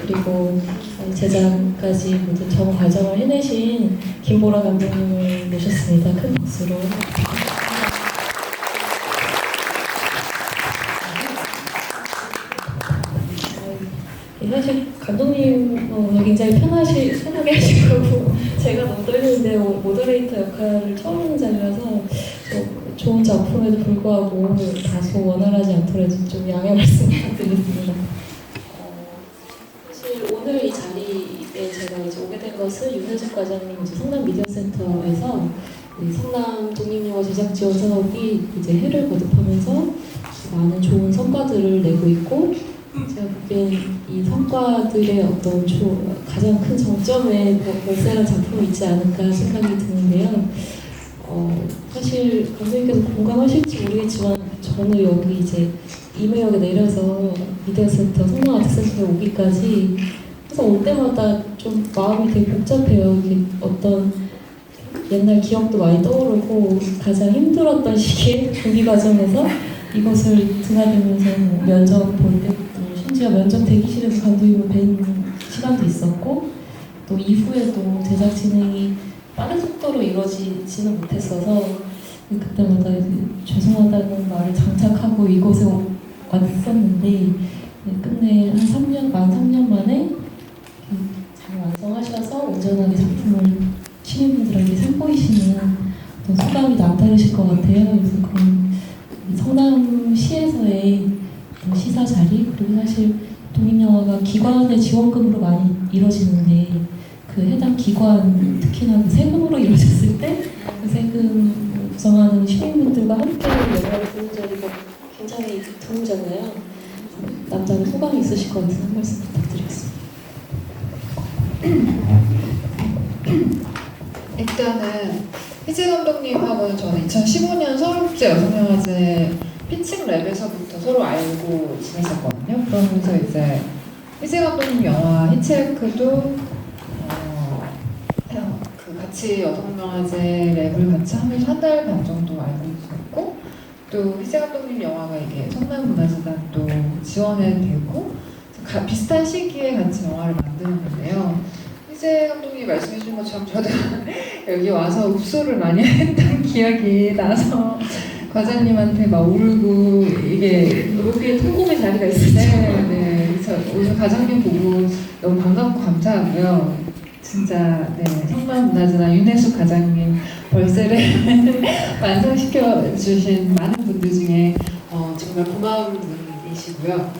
그리고 제작까지 모든 전 과정을 해내신 김보라 감독님을 모셨습니다. 큰 박수로. 사실 감독님 오늘 굉장히 편하게 하실 거고 제가 너무 떨리는데 모더레이터 역할을 처음 하는 자리라서 좋은 작품에도 불구하고 다소 원활하지 않더라도 좀 양해 말씀 부탁드리겠습니다. 사실 오늘 이 자리에 제가 이제 오게 된 것은 윤혜숙 과장님 이제 성남 미디어센터에서 성남 독립영화 제작 지원 사업이 이제 해를 거듭하면서 많은 좋은 성과들을 내고 있고 제가 보기엔 이 성과들의 어떤 가장 큰 정점에 월세라는 작품이 있지 않을까 생각이 드는데요. 사실 감독님께서 공감하실지 모르겠지만 저는 여기 이제 임해역에 내려서 미디어센터 성남아트센터에 오기까지 항상 올 때마다 좀 마음이 되게 복잡해요. 이게 어떤 옛날 기억도 많이 떠오르고 가장 힘들었던 시기에 준비 과정에서 이곳을 드나들면서 면접 볼 때부터 심지어 면접 대기실에서 감독님을 뵌 시간도 있었고 또 이후에도 제작 진행이 빠른 속도로 이루어지지는 못했어서 그때마다 죄송하다는 말을 장착하고 이곳에 왔었는데 끝내 한 3년, 만 3년 만에 잘 완성하셔서 온전하게 작품을 시민분들에게 선보이시는 어떤 소감이 남다르실 것 같아요. 그래서 그런 성남시에서의 시사 자리 그리고 사실 독립영화가 기관의 지원금으로 많이 이루어지는데 그 해당 기관 특히나 그 세금으로 이루어졌을 때 그 세금 구성하는 시민분들과 함께 영화를 보는 자리가 굉장히 드물잖아요. 남다른 소감이 있으실 것 같은 한 말씀 부탁드리겠습니다. 일단은 희재 감독님하고는 저는 2015년 서울국제 여성영화제 피칭 랩에서부터 서로 알고 지냈었거든요. 그러면서 이제 희재 감독님 영화 히치하이크도 그 같이 여성영화제 랩을 같이 하면서 한 달 반 정도 알고 있었고 또 희재 감독님 영화가 이게 성남문화재단도 지원이 되고 비슷한 시기에 같이 영화를 만드는데요. 희재 감독님이 말씀해 주신 것처럼 저도 여기 와서 읍소를 많이 했던 기억이 나서 과장님한테 막 울고 이게 여기에 통곡의 자리가 있었죠. 네. 그래서 오늘 과장님 보고 너무 반갑고 감사하고요. 진짜 성남문화재단 윤혜숙 과장님 벌새를 완성시켜 주신 많은 분들 중에 정말 고마운 분이시고요.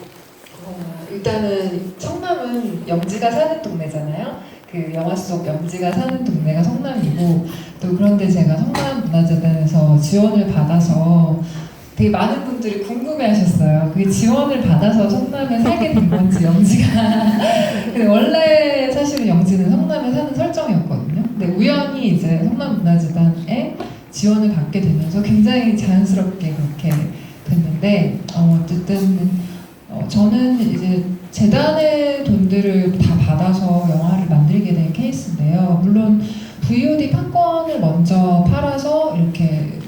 일단은 성남은 영지가 사는 동네잖아요. 그 영화 속 영지가 사는 동네가 성남이고 또 그런데 제가 성남문화재단에서 지원을 받아서 되게 많은 분들이 궁금해하셨어요. 그게 지원을 받아서 성남에 살게 된 건지 영지가 근데 원래 사실은 영지는 성남에 사는 설정이었거든요. 근데 우연히 이제 성남문화재단에 지원을 받게 되면서 굉장히 자연스럽게 그렇게 됐는데 어쨌든 저는 이제 재단의 돈들을 다 받아서 영화를 만들게 된 케이스인데요. 물론 VOD 판권을 먼저 팔아서 이렇게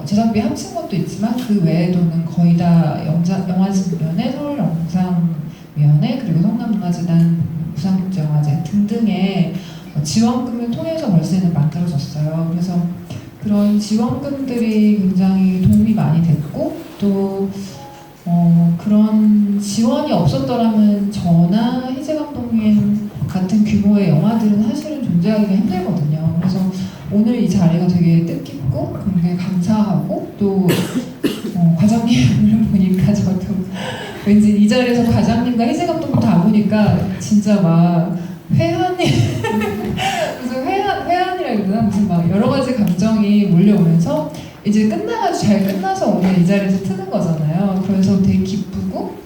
제작비 합친 것도 있지만 그 외에도는 거의 다 영화진위원회, 서울영상위원회 그리고 성남문화재단, 부산국제영화제 등등의 지원금을 통해서 월세는 만들어졌어요. 그래서 그런 지원금들이 굉장히 도움이 많이 됐고 또 그런 지원이 없었더라면 저나 희재 감독님 같은 규모의 영화들은 사실은 존재하기가 힘들거든요. 그래서 오늘 이 자리가 되게 뜻깊고 굉장히 감사하고 또 과장님을 보니까 저도 왠지 이 자리에서 과장님과 희재 감독님 다 보니까 진짜 막 회한이 무슨 회한이라 해야 되나 무슨 막 여러 가지 감정이 몰려오면서 이제 끝나가지고 잘 끝나서 오늘 이 자리에서 트는 거잖아요. 그래서 되게 기쁘고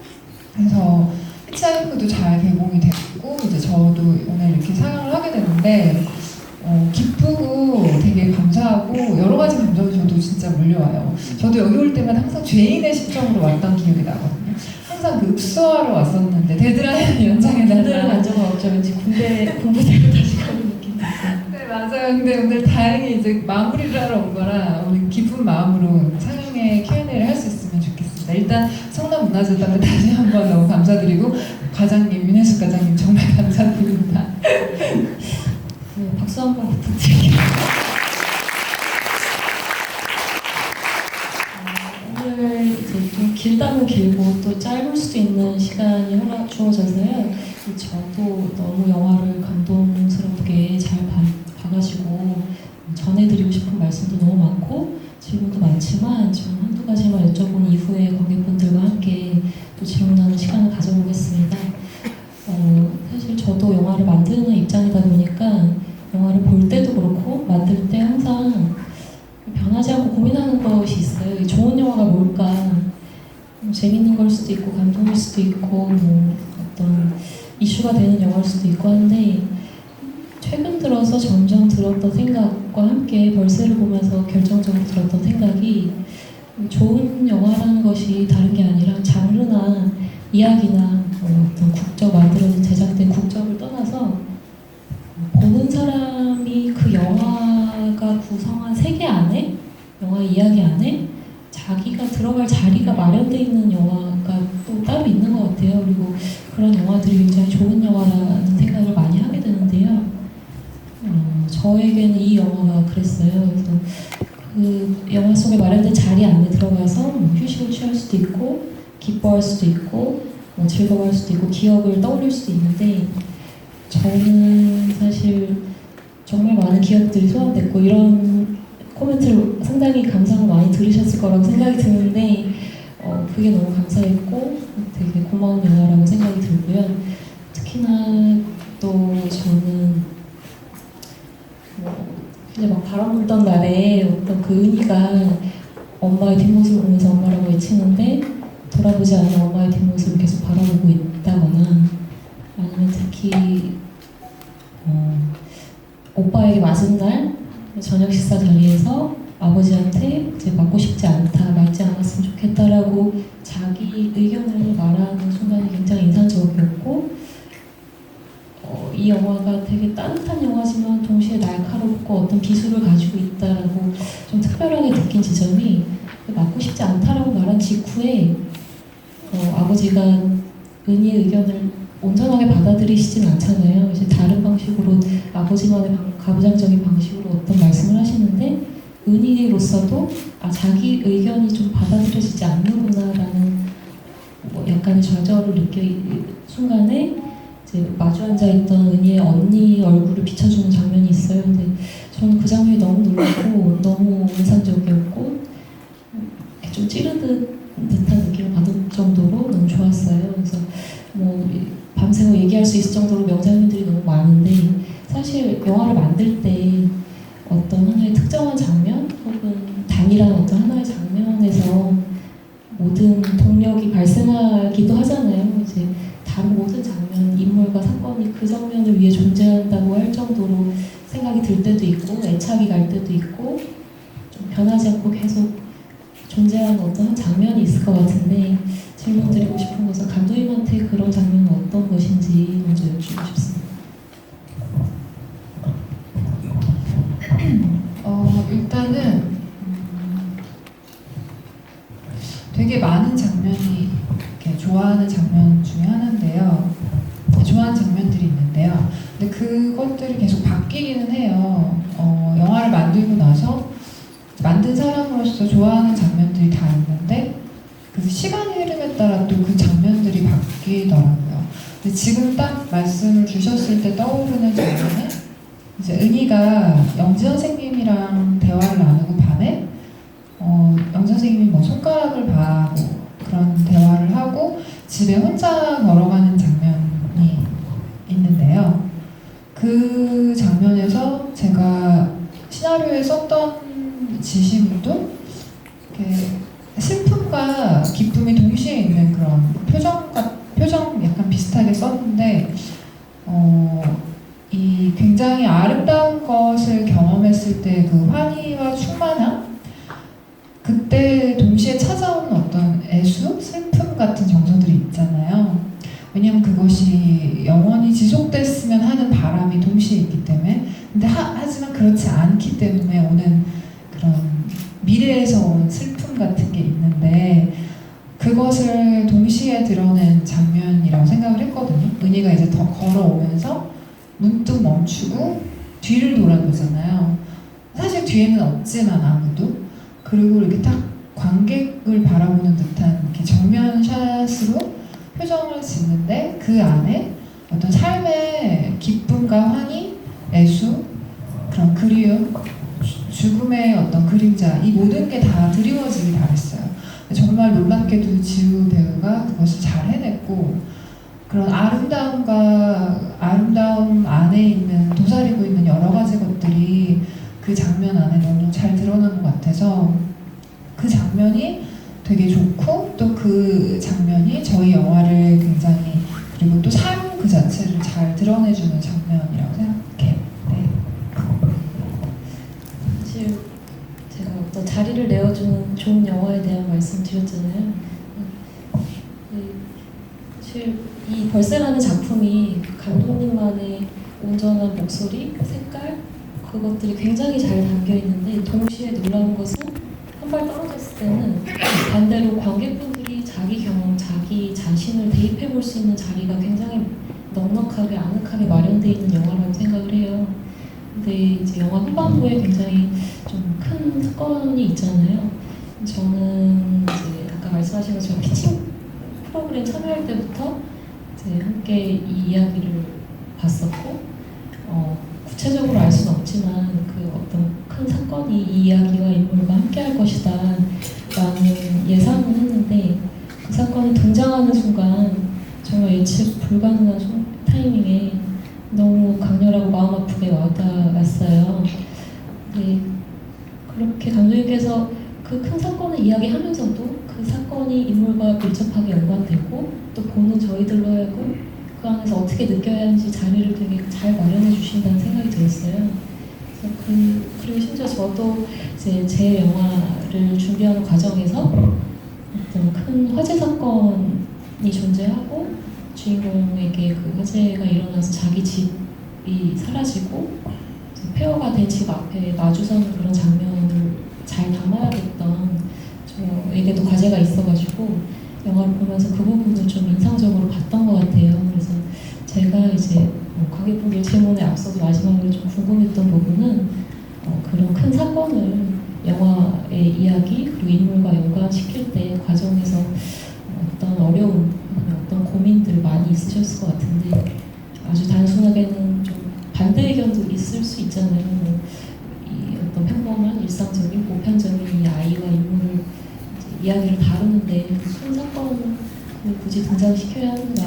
그래서 히치하이크도 잘 개봉이 됐고 이제 저도 오늘 이렇게 상영을 하게 됐는데 기쁘고 되게 감사하고 여러 가지 감정이 저도 진짜 몰려와요. 저도 여기 올 때만 항상 죄인의 심정으로 왔던 기억이 나거든요. 항상 그 읍소하러 왔었는데 대드라는 연장에 군대를 간 적은 없죠. 왠지 군부대로 다시 가는 느낌이 있어요. 네 맞아요. 근데 오늘 다행히 이제 마무리를 하러 온 거라 우리 기쁜 마음으로 상영회 Q&A를 할 수 있으면 좋겠습니다. 일단 성남문화재단에 다시 한번 너무 감사드리고 과장님 윤혜숙 윤혜숙 과장님 정말 감사드립니다. 네, 박수 한번 부탁드릴게요. 오늘 이제 좀 길다면 길고 또 짧을 수도 있는 시간이 허락 주어져서요. 저도 너무 영화를 감동스럽게 잘 봐가지고 전해드리고 싶은 말씀도 너무 많고 질문도 많지만 좀 한두 가지만 여쭤본 이후에 관객분들과 함께 또 질문하는 시간을 가져보겠습니다. 사실 저도 영화를 만드는 입장이다 보니까 영화를 볼 때도 그렇고 만들 때 항상 변하지 않고 고민하는 것이 있어요. 좋은 영화가 뭘까? 재밌는 걸 수도 있고 감동일 수도 있고 뭐 어떤 이슈가 되는 영화일 수도 있고 한데 최근 들어서 점점 들었던 생각과 함께 벌새를 보면서 결정적으로 들었던 생각이 좋은 영화라는 것이 다른 게 아니라 장르나 이야기나 어떤 국적 만들어진 제작된 국적을 떠나서 보는 사람이 그 영화가 구성한 세계 안에 영화 이야기 안에 자기가 들어갈 자리가 마련되어 있는 영화가 또 따로 있는 것 같아요. 그리고 그런 영화들이 굉장히 좋은 영화라는 생각을 많이 하게 되는데요. 저에게는 이 영화가 그랬어요. 그래서 그 영화 속에 마련된 자리 안에 들어가서 휴식을 취할 수도 있고 기뻐할 수도 있고 즐거워할 수도 있고 기억을 떠올릴 수도 있는데 저는 사실 정말 많은 기억들이 소환됐고 이런 코멘트를 상당히 감상을 많이 들으셨을 거라고 생각이 드는데 그게 너무 감사했고 되게 고마운 영화라고 생각이 들고요. 특히나 또 저는 이제 막 바람 불던 날에 어떤 그 은희가 엄마의 뒷모습을 보면서 엄마라고 외치는데 돌아보지 않는 엄마의 뒷모습을 계속 바라보고 있다거나 아니면 특히 오빠에게 맞은 날 저녁 식사 자리에서 아버지한테 이제 맞고 싶지 않다, 맞지 않았으면 좋겠다라고 자기 의견을 말하는 순간이 굉장히 인상적이었고 이 영화가 되게 따뜻한 영화지만 동시에 날카롭고 어떤 비수를 가지고 있다라고 좀 특별하게 느낀 지점이 맞고 싶지 않다라고 말한 직후에 아버지가 은희의 의견을 온전하게 받아들이시진 않잖아요. 이제 다른 방식으로 아버지만의 가부장적인 방식으로 어떤 말씀을 하시는데 은희로서도 자기 의견이 좀 받아들여지지 않는구나라는 약간의 좌절을 느낀 순간에 이제 마주 앉아있던 은희의 언니 얼굴을 비춰주는 장면이 있어요. 근데 저는 그 장면이 너무 놀랐고 너무 인상적이었고 좀 찌르듯 듯한 느낌을 받을 정도로 너무 좋았어요. 그래서 밤새워 얘기할 수 있을 정도로 명장면들이 너무 많은데 사실 영화를 만들 때 어떤 하나의 특정한 장면 혹은 단일한 어떤 하나의 장면에서 모든 동력이 발생하기도 하잖아요. 이제 다른 모든 장면, 인물과 사건이 그 장면을 위해 존재한다고 할 정도로 생각이 들 때도 있고 애착이 갈 때도 있고 좀 변하지 않고 계속 존재하는 어떤 한 장면이 있을 것 같은데 질문드리고 싶은 것은 감독님한테 그런 장면은 어떤 것인지 먼저 여쭙고 싶습니다. 일단은 되게 많은 장면이 이렇게 좋아하는 장면 중에 하나인데요. 좋아하는 장면들이 있는데요. 근데 그것들이 계속 바뀌기는 해요. 영화를 만들고 나서 만든 사람으로서 좋아하는 장면들이 다 있는데 그 시간의 흐름에 따라 또 그 장면들이 바뀌더라고요. 근데 지금 딱 말씀을 주셨을 때 떠오르는 장면은 이제 은희가 영지 선생님이랑 대화를 나누고 밤에 영지 선생님이 손가락을 봐고 그런 대화를 하고 집에 혼자 걸어가는 장면이 있는데요. 그 장면에서 제가 시나리오에 썼던 지시물도 이렇게 슬픔과 기쁨이 동시에 있는 그런 표정 약간 비슷하게 썼는데 이 굉장히 아름다운 것을 경험했을 때 그 환희와 충만함 그때 동시에 찾아오는 어떤 애수, 슬픔 같은 정서들이 있잖아요. 왜냐면 그것이 영원히 지속됐으면 하는 바람이 동시에 있기 때문에 근데 하지만 그렇지 않기 때문에 오는 그런 미래에서 온 슬픔 같은 게 있는데 그 그것을 동시에 드러낸 장면이라고 생각을 했거든요. 은희가 이제 더 걸어오면서 문득 멈추고 뒤를 돌아보잖아요. 사실 뒤에는 없지만 아무도. 그리고 이렇게 딱 관객을 바라보는 듯한 이렇게 정면 샷으로 표정을 짓는데 그 안에 어떤 삶의 기쁨과 환희, 애수, 그런 그리움, 죽음의 어떤 그림자, 이 모든 게 다 드리워지길 바랬어요. 정말 놀랍게도 지우 배우가 그것을 잘 해냈고, 그런 아름다움 안에 있는, 도사리고 있는 여러 가지 것들이 그 장면 안에 너무 잘 드러난 것 같아서 그 장면이 되게 좋고, 또 그 장면이 저희 영화를 굉장히, 그리고 또 삶 그 자체를 잘 드러내주는 장면이라고 생각해요. 네. 사실 제가 어떤 자리를 내어주는 좋은 영화에 대한 말씀 드렸잖아요. 사실 이 벌새라는 작품이 감독님만의 온전한 목소리, 색깔, 그것들이 굉장히 잘 담겨 있는데, 동시에 놀라운 것은 한 발 떨어졌을 때는 반대로 관객분들이 자기 경험, 자기 자신을 대입해 볼 수 있는 자리가 굉장히 넉넉하게, 아늑하게 마련되어 있는 영화라고 생각을 해요. 근데 이제 영화 후반부에 굉장히 좀 큰 사건이 있잖아요. 저는 이제 아까 말씀하신 것처럼 피칭 프로그램 참여할 때부터 이제 함께 이 이야기를 봤었고, 구체적으로 알 수는 없지만 그 어떤 큰 사건이 이 이야기와 인물과 함께 할 것이다 라는 예상은 했는데, 그 사건이 등장하는 순간 정말 예측 불가능한 타이밍에 너무 강렬하고 마음 아프게 와닿았어요. 네, 그렇게 감독님께서 그 큰 사건을 이야기하면서도 그 사건이 인물과 밀접하게 연관되고, 또 보는 저희들로 하여금 그 안에서 어떻게 느껴야 하는지 자리를 되게 잘 마련해 주신다는 생각이 들었어요. 그래서 그리고 심지어 저도 이제 제 영화를 준비하는 과정에서 어떤 큰 화재 사건이 존재하고, 주인공에게 그 화재가 일어나서 자기 집이 사라지고 폐허가 된 집 앞에 마주서는 그런 장면을 잘 담아야겠던 저에게도 과제가 있어가지고 영화를 보면서 그 부분을 좀 인상적으로 봤던 것 같아요. 그래서 제가 이제 관객분들 질문에 앞서서 마지막으로 좀 궁금했던 부분은 그런 큰 사건을 영화의 이야기 그리고 인물과 연관시킬 때 과정에서 어떤 어려움, 어떤 고민들 많이 있으셨을 것 같은데, 아주 단순하게는 좀 반대 의견도 있을 수 있잖아요. 이 어떤 평범한 일상적인 보편적인 이 아이와 인물을 이야기를 다루는데 큰 사건을 굳이 등장시켜야 하는가,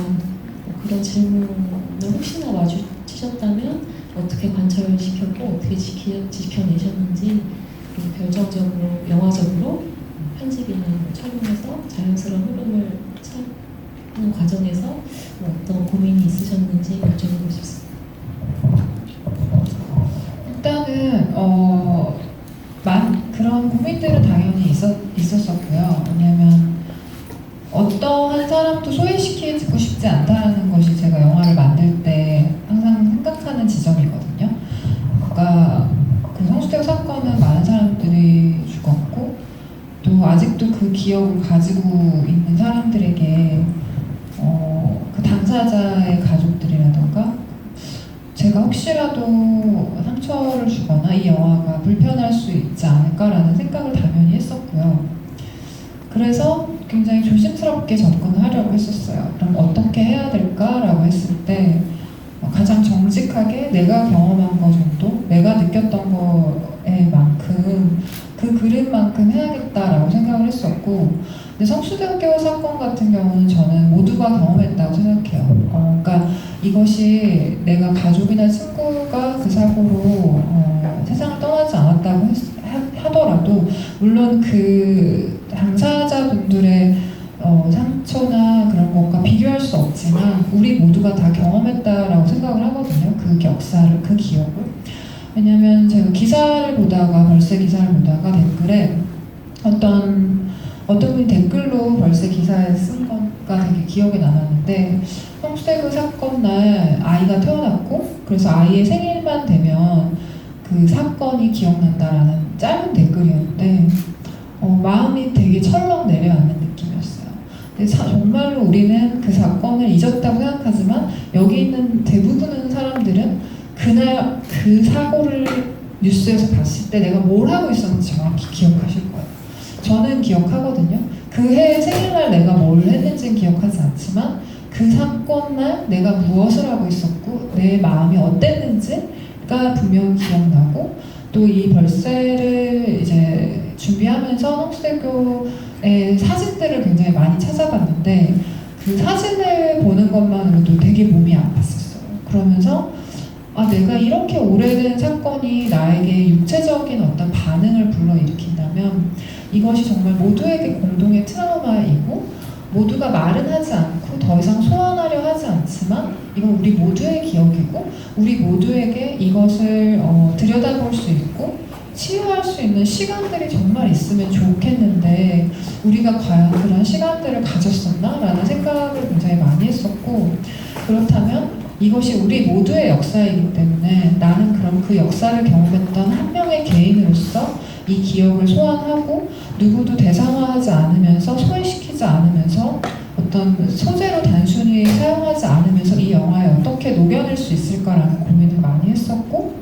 그런 질문을 혹시나 마주치셨다면 어떻게 관철시켰고 어떻게 지켜내셨는지, 그리고 결정적으로 영화적으로 편집이나 촬영에서 자연스러운 흐름을 찾는 과정에서 어떤 고민이 있으셨는지 여쭤보고 싶습니다. 일단은 그런 고민들은 당연히 있었었고요. 왜냐하면 어떠한 사람도 소외시키고 싶지 않다는 것이 제가 영화를 만들 때 항상 생각하는 지점이거든요. 그러니까 그 성수대교 사건은 많은 사람들이 죽었고, 또 아직도 그 기억을 가지고 있는 사람들에게 그 당사자의 가족들이라던가 제가 혹시라도 상처를 주거나 이 영화가 불편할 수 있지 않을까라는 생각을 당연히 했었고요. 그래서 굉장히 조심스럽게 접근을 하려고 했었어요. 그럼 어떻게 해야 될까라고 했을 때 가장 정직하게 내가 경험한 거 정도, 내가 느꼈던 거에 만큼 그 그림만큼 해야겠다라고 생각을 했었고, 근데 성수대교 사건 같은 경우는 저는 모두가 경험했다고 생각해요. 그러니까 이것이 내가 가족이나 친구가 그 사고로 세상을 떠나지 않았다고 하더라도, 물론 그 당사자분들의 상처나 그런 것과 비교할 수 없지만 우리 모두가 다 경험했다라고 생각을 하거든요. 그 역사를, 그 기억을. 왜냐면 제가 벌새 기사를 보다가 댓글에 어떤 분이 댓글로 벌새 기사에 쓴 거가 되게 기억에 남았는데, 성수대교 사건 날 아이가 태어났고, 그래서 아이의 생일만 되면 그 사건이 기억난다라는 짧은 댓글이었는데 마음이 되게 철렁 내려앉는 느낌이었어요. 근데 정말로 우리는 그 사건을 잊었다고 생각하지만 여기 있는 대부분의 사람들은 그날 그 사고를 뉴스에서 봤을 때 내가 뭘 하고 있었는지 정확히 기억하실 거예요. 저는 기억하거든요. 그 해 생일날 내가 뭘 했는지는 기억하지 않지만 그 사건날 내가 무엇을 하고 있었고 내 마음이 어땠는지가 분명히 기억나고 또 이 벌새를 이제 준비하면서 성수대교의 사진들을 굉장히 많이 찾아봤는데 그 사진을 보는 것만으로도 되게 몸이 아팠었어요. 그러면서 내가 이렇게 오래된 사건이 나에게 육체적인 어떤 반응을 불러일으킨다면 이것이 정말 모두에게 공동의 트라우마이고 모두가 말은 하지 않고 더 이상 소환하려 하지 않지만 이건 우리 모두의 기억이고 우리 모두에게 이것을 들여다볼 수 있고 치유할 수 있는 시간들이 정말 있으면 좋겠는데 우리가 과연 그런 시간들을 가졌었나? 라는 생각을 굉장히 많이 했었고 그렇다면 이것이 우리 모두의 역사이기 때문에 나는 그럼 그 역사를 경험했던 한 명의 개인으로서 이 기억을 소환하고 누구도 대상화하지 않으면서 소외시키지 않으면서 어떤 소재로 단순히 사용하지 않으면서 이 영화에 어떻게 녹여낼 수 있을까라는 고민을 많이 했었고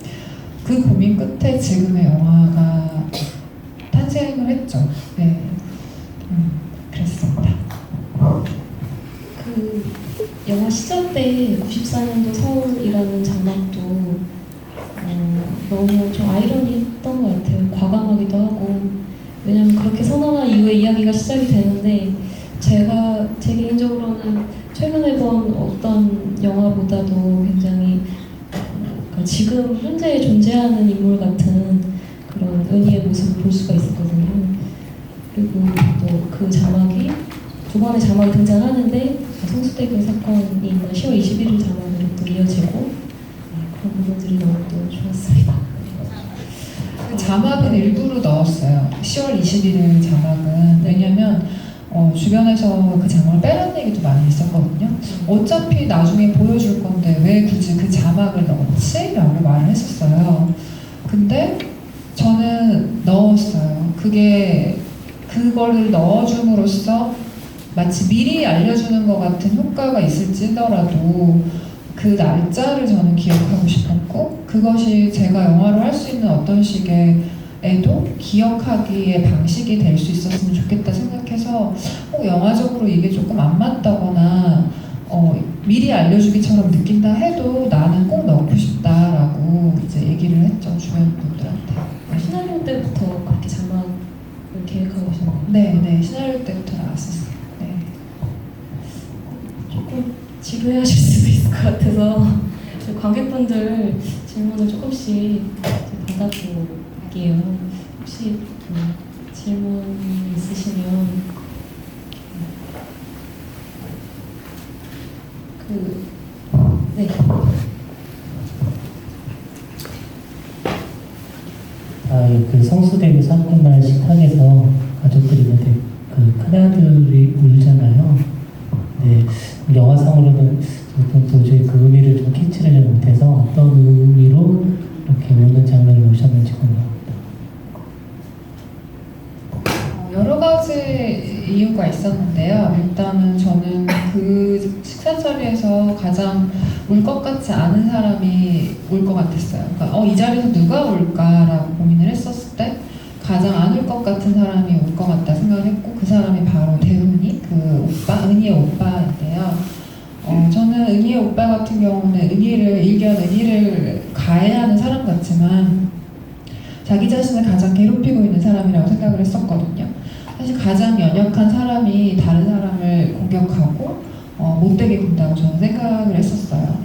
그 고민 끝에 지금의 영화가 탄생을 했죠. 네, 그랬습니다. 그 영화 시작 때 94년도 서울이라는 장면도 너무 좀 아이러니했던 것 같아요. 과감하기도 하고 왜냐면 그렇게 선언한 이후에 이야기가 시작이 되는데 제가 제 개인적으로는 최근에 본 어떤 영화보다도 굉장히 지금 현재 존재하는 인물 같은 그런 은희의 모습을 볼 수가 있었거든요. 그리고 또 그 자막이 두 번의 자막이 등장하는데 성수대교 사건이 있는 10월 21일 자막으로 또 이어지고 그런 부분들이 너무 또 좋았습니다. 그 자막은 일부러 넣었어요. 10월 21일 자막은 왜냐면 주변에서 그 자막을 빼라는 얘기도 많이 있었거든요. 어차피 나중에 보여줄 건데 왜 굳이 그 자막을 넣었지? 라고 말을 했었어요. 근데 저는 넣었어요. 그거를 넣어줌으로써 마치 미리 알려주는 것 같은 효과가 있을지더라도 그 날짜를 저는 기억하고 싶었고 그것이 제가 영화로 할 수 있는 어떤 식의에도 기억하기의 방식이 될 수 있었으면 좋겠다 생각해서 영화적으로 이게 조금 안 맞다거나 미리 알려주기처럼 느낀다 해도 나는 꼭 넣고 싶다라고 이제 얘기를 했죠 주변 분들한테. 시나리오 때부터 그렇게 자막을 계획하고 계셨나요? 네, 시나리오 때부터 나왔었어요. 네. 조금 지루해하실 수도 있을 것 같아서 관객분들 질문을 조금씩 받아볼게요. 혹시 질문 있으시면 네. 그 성수대교 사건 날 식탁에서 가족들이 그 큰아들이 울잖아요. 네, 영화상으로는 도저히 그 의미를 좀 캐치를 못해서 어떤 의미로 이렇게 우는 장면을 보셨는지 궁금합니다. 여러 가지 이유가 있었는데요. 일단은 저는 그 식사 자리에서 가장 울 것 같지 않은 사람이 울 것 같았어요. 그러니까 이 자리에서 누가 울까라고 고민을 했었을 때 가장 안 울 것 같은 사람이 울 것 같다 생각을 했고 그 사람이 바로 대훈이 그 오빠, 은희의 오빠인데요. 저는 은희의 오빠 같은 경우는 일견 은희를 가해하는 사람 같지만 자기 자신을 가장 괴롭히고 있는 사람이라고 생각을 했었거든요. 사실 가장 연약한 사람이 다른 사람을 공격하고 못되게 군다고 저는 생각을 했었어요.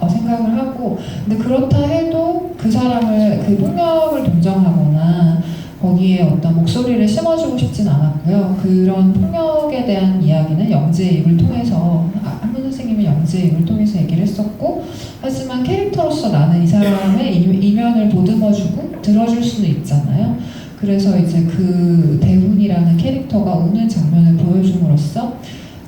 생각을 하고 근데 그렇다 해도 그 사람을 그 폭력을 동정하거나 거기에 어떤 목소리를 심어주고 싶진 않았고요. 그런 폭력에 대한 이야기는 영지의 입을 통해서 한문 선생님은 영지의 입을 통해서 얘기를 했었고 하지만 캐릭터로서 나는 이 사람의 이면을 보듬어주고 들어줄 수는 있잖아요. 그래서 이제 그 대훈이라는 캐릭터가 우는 장면을 보여줌으로써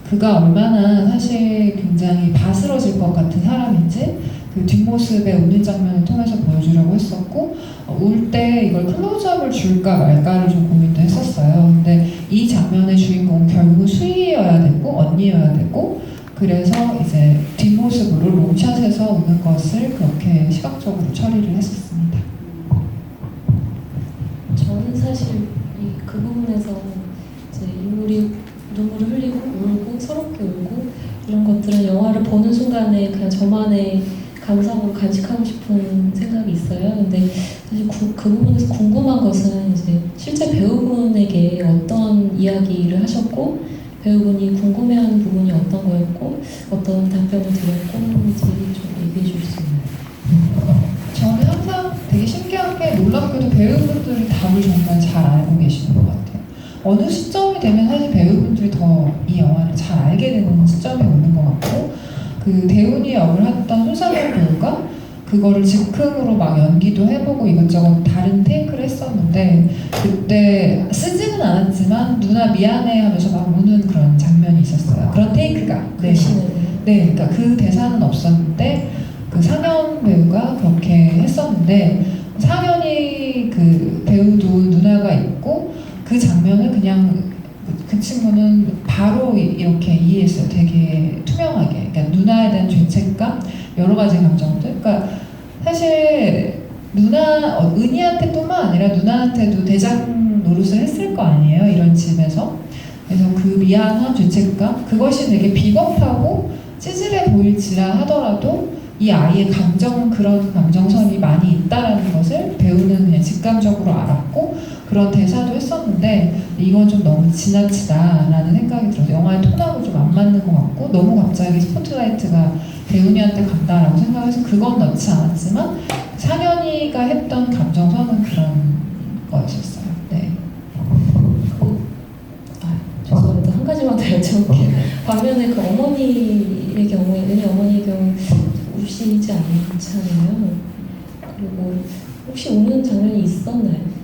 그가 얼마나 사실 굉장히 바스러질 것 같은 사람인지 그 뒷모습의 우는 장면을 통해서 보여주려고 했었고 울 때 이걸 클로즈업을 줄까 말까를 좀 고민도 했었어요. 근데 이 장면의 주인공은 결국은 수희여야 되고 언니여야 되고 그래서 이제 뒷모습으로 롱샷에서 우는 것을 그렇게 시각적으로 처리를 했었습니다. 저는 사실 그 부분에서 이제 인물이 눈물을 흘리고 울고 서럽게 울고 이런 것들은 영화를 보는 순간에 그냥 저만의 감상으로 간직하고 싶은 생각이 있어요. 근데 사실 그 부분에서 궁금한 것은 이제 실제 배우분에게 어떤 이야기를 하셨고 배우분이 궁금해하는 부분이 어떤 거였고 어떤 답변을 드렸고 좀 얘기해 줄 수 있나요? 저는 항상 되게 신기한 게 놀랍게도 배우분들이 답을 정말 잘 알고 계시는 것 같아요. 어느 시점이 되면 사실 배우분들이 더 이 영화를 잘 알게 되는 시점이 오는 것 같고 그 대운이 역을 했던 손상현 배우가 그거를 즉흥으로 막 연기도 해보고 이것저것 다른 테이크를 했었는데 그때 쓰지는 않았지만 누나 미안해 하면서 막 우는 그런 장면이 있었어요. 그런 테이크가. 네. 네, 그러니까 그 대사는 없었는데 그 상현 배우가 그렇게 했었는데 상현이 그 배우도 누나가 있고 그 장면을 그냥 그 친구는 바로 이렇게 이해했어요. 되게 투명하게. 그러니까 누나에 대한 죄책감, 여러 가지 감정들. 그러니까 사실 은희한테뿐만 아니라 누나한테도 대장 노릇을 했을 거 아니에요. 이런 집에서. 그래서 그 미안함, 죄책감, 그것이 되게 비겁하고 찌질해 보일지라 하더라도 이 아이의 그런 감정선이 많이 있다라는 것을 배우는 그냥 직감적으로 알았고 그런 대사도 했었는데 이건 좀 너무 지나치다라는 생각이 들어서 영화의 톤하고 좀 안 맞는 것 같고 너무 갑자기 스포트라이트가 배우니한테 간다라고 생각해서 그건 넣지 않았지만 상현이가 했던 감정선은 그런 거였었어요. 네. 죄송합니다. 한 가지만 더 여쭤볼게요. 반면에 그 어머니의 경우에 은희 어머니의 경우 우시지 않잖아요. 그리고 혹시 우는 장면이 있었나요?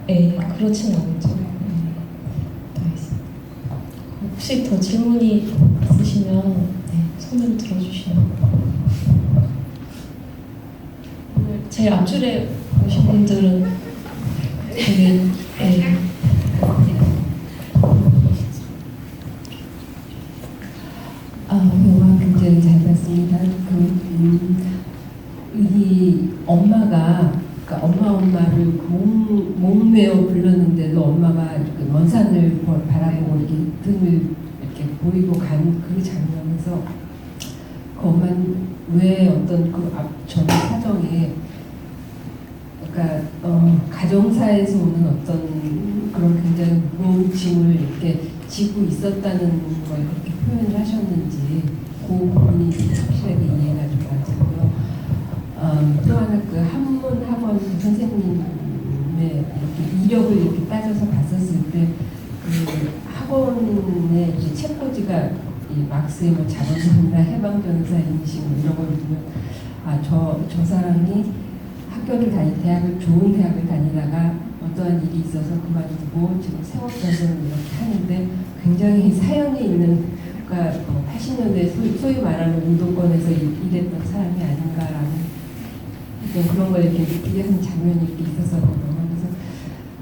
네, 그렇진 않죠. 혹시 더 질문이 있으시면 네, 손으로 들어주시면. 오늘 제일 앞줄에 오신 분들은 되게 영화 굉장히 잘 봤습니다. 이 엄마가 그러니까 엄마를 몸매어 불렀는데도 엄마가 이렇게 먼 산을 바라보고 이렇게 등을 이렇게 보이고 간 그 장면에서 그 엄마는 왜 어떤 그 전 사정에 그러니까 가정사에서 오는 어떤 그런 굉장히 무거운 짐을 이렇게 지고 있었다는 걸 그렇게 표현을 하셨는지 그 부분이 확실하게 이해가 좀 가지고요. 또 하나 그 한문 학원 그 선생님의 이렇게 이력을 이렇게 따져서 봤었을 때 그 학원의 이제 책꽂이가 이 막스의 뭐 자본주의나 해방전사 인식 뭐 이런 걸 보면 저 사람이 좋은 대학을 다니다가 어떠한 일이 있어서 그만두고 지금 생업전선을 이렇게 하는데 굉장히 사연이 있는 그러니까 80년대 소위 말하는 운동권에서 일했던 사람이 아닌가라는 어떤 그런 걸 이렇게 느끼게 하는 장면이 이렇게 있었거든요. 그래서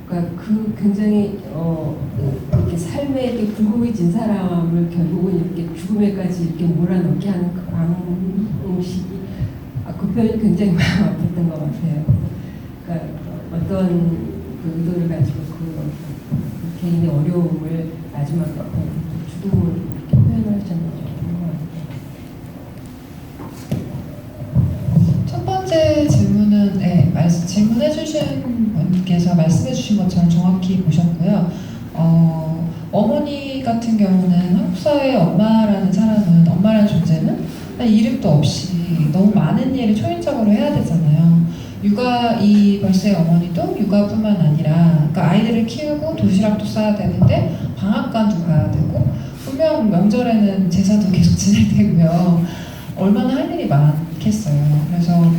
그러니까 그 굉장히 이렇게 삶에 이렇게 굴곡해진 사람을 결국은 이렇게 죽음에까지 이렇게 몰아넣게 하는 그 방식이 그 표현이 굉장히 마음 아팠던 것 같아요. 그러니까 어떤 그 의도를 가지고 그 개인의 어려움을 마지막에 죽음을 이렇게 표현하셨는지 첫 번째 질문은 질문해주신 분께서 말씀해주신 것처럼 정확히 보셨고요. 어머니 같은 경우는 한국 사회의 엄마라는 존재는 이름도 없이 너무 많은 일을 초인적으로 해야 되잖아요. 이 벌새의 어머니도 육아뿐만 아니라 그러니까 아이들을 키우고 도시락도 싸야 되는데 방앗간도 가야 되고 분명 명절에는 제사도 계속 지낼 테고요. 얼마나 할 일이 많겠어요. 그래서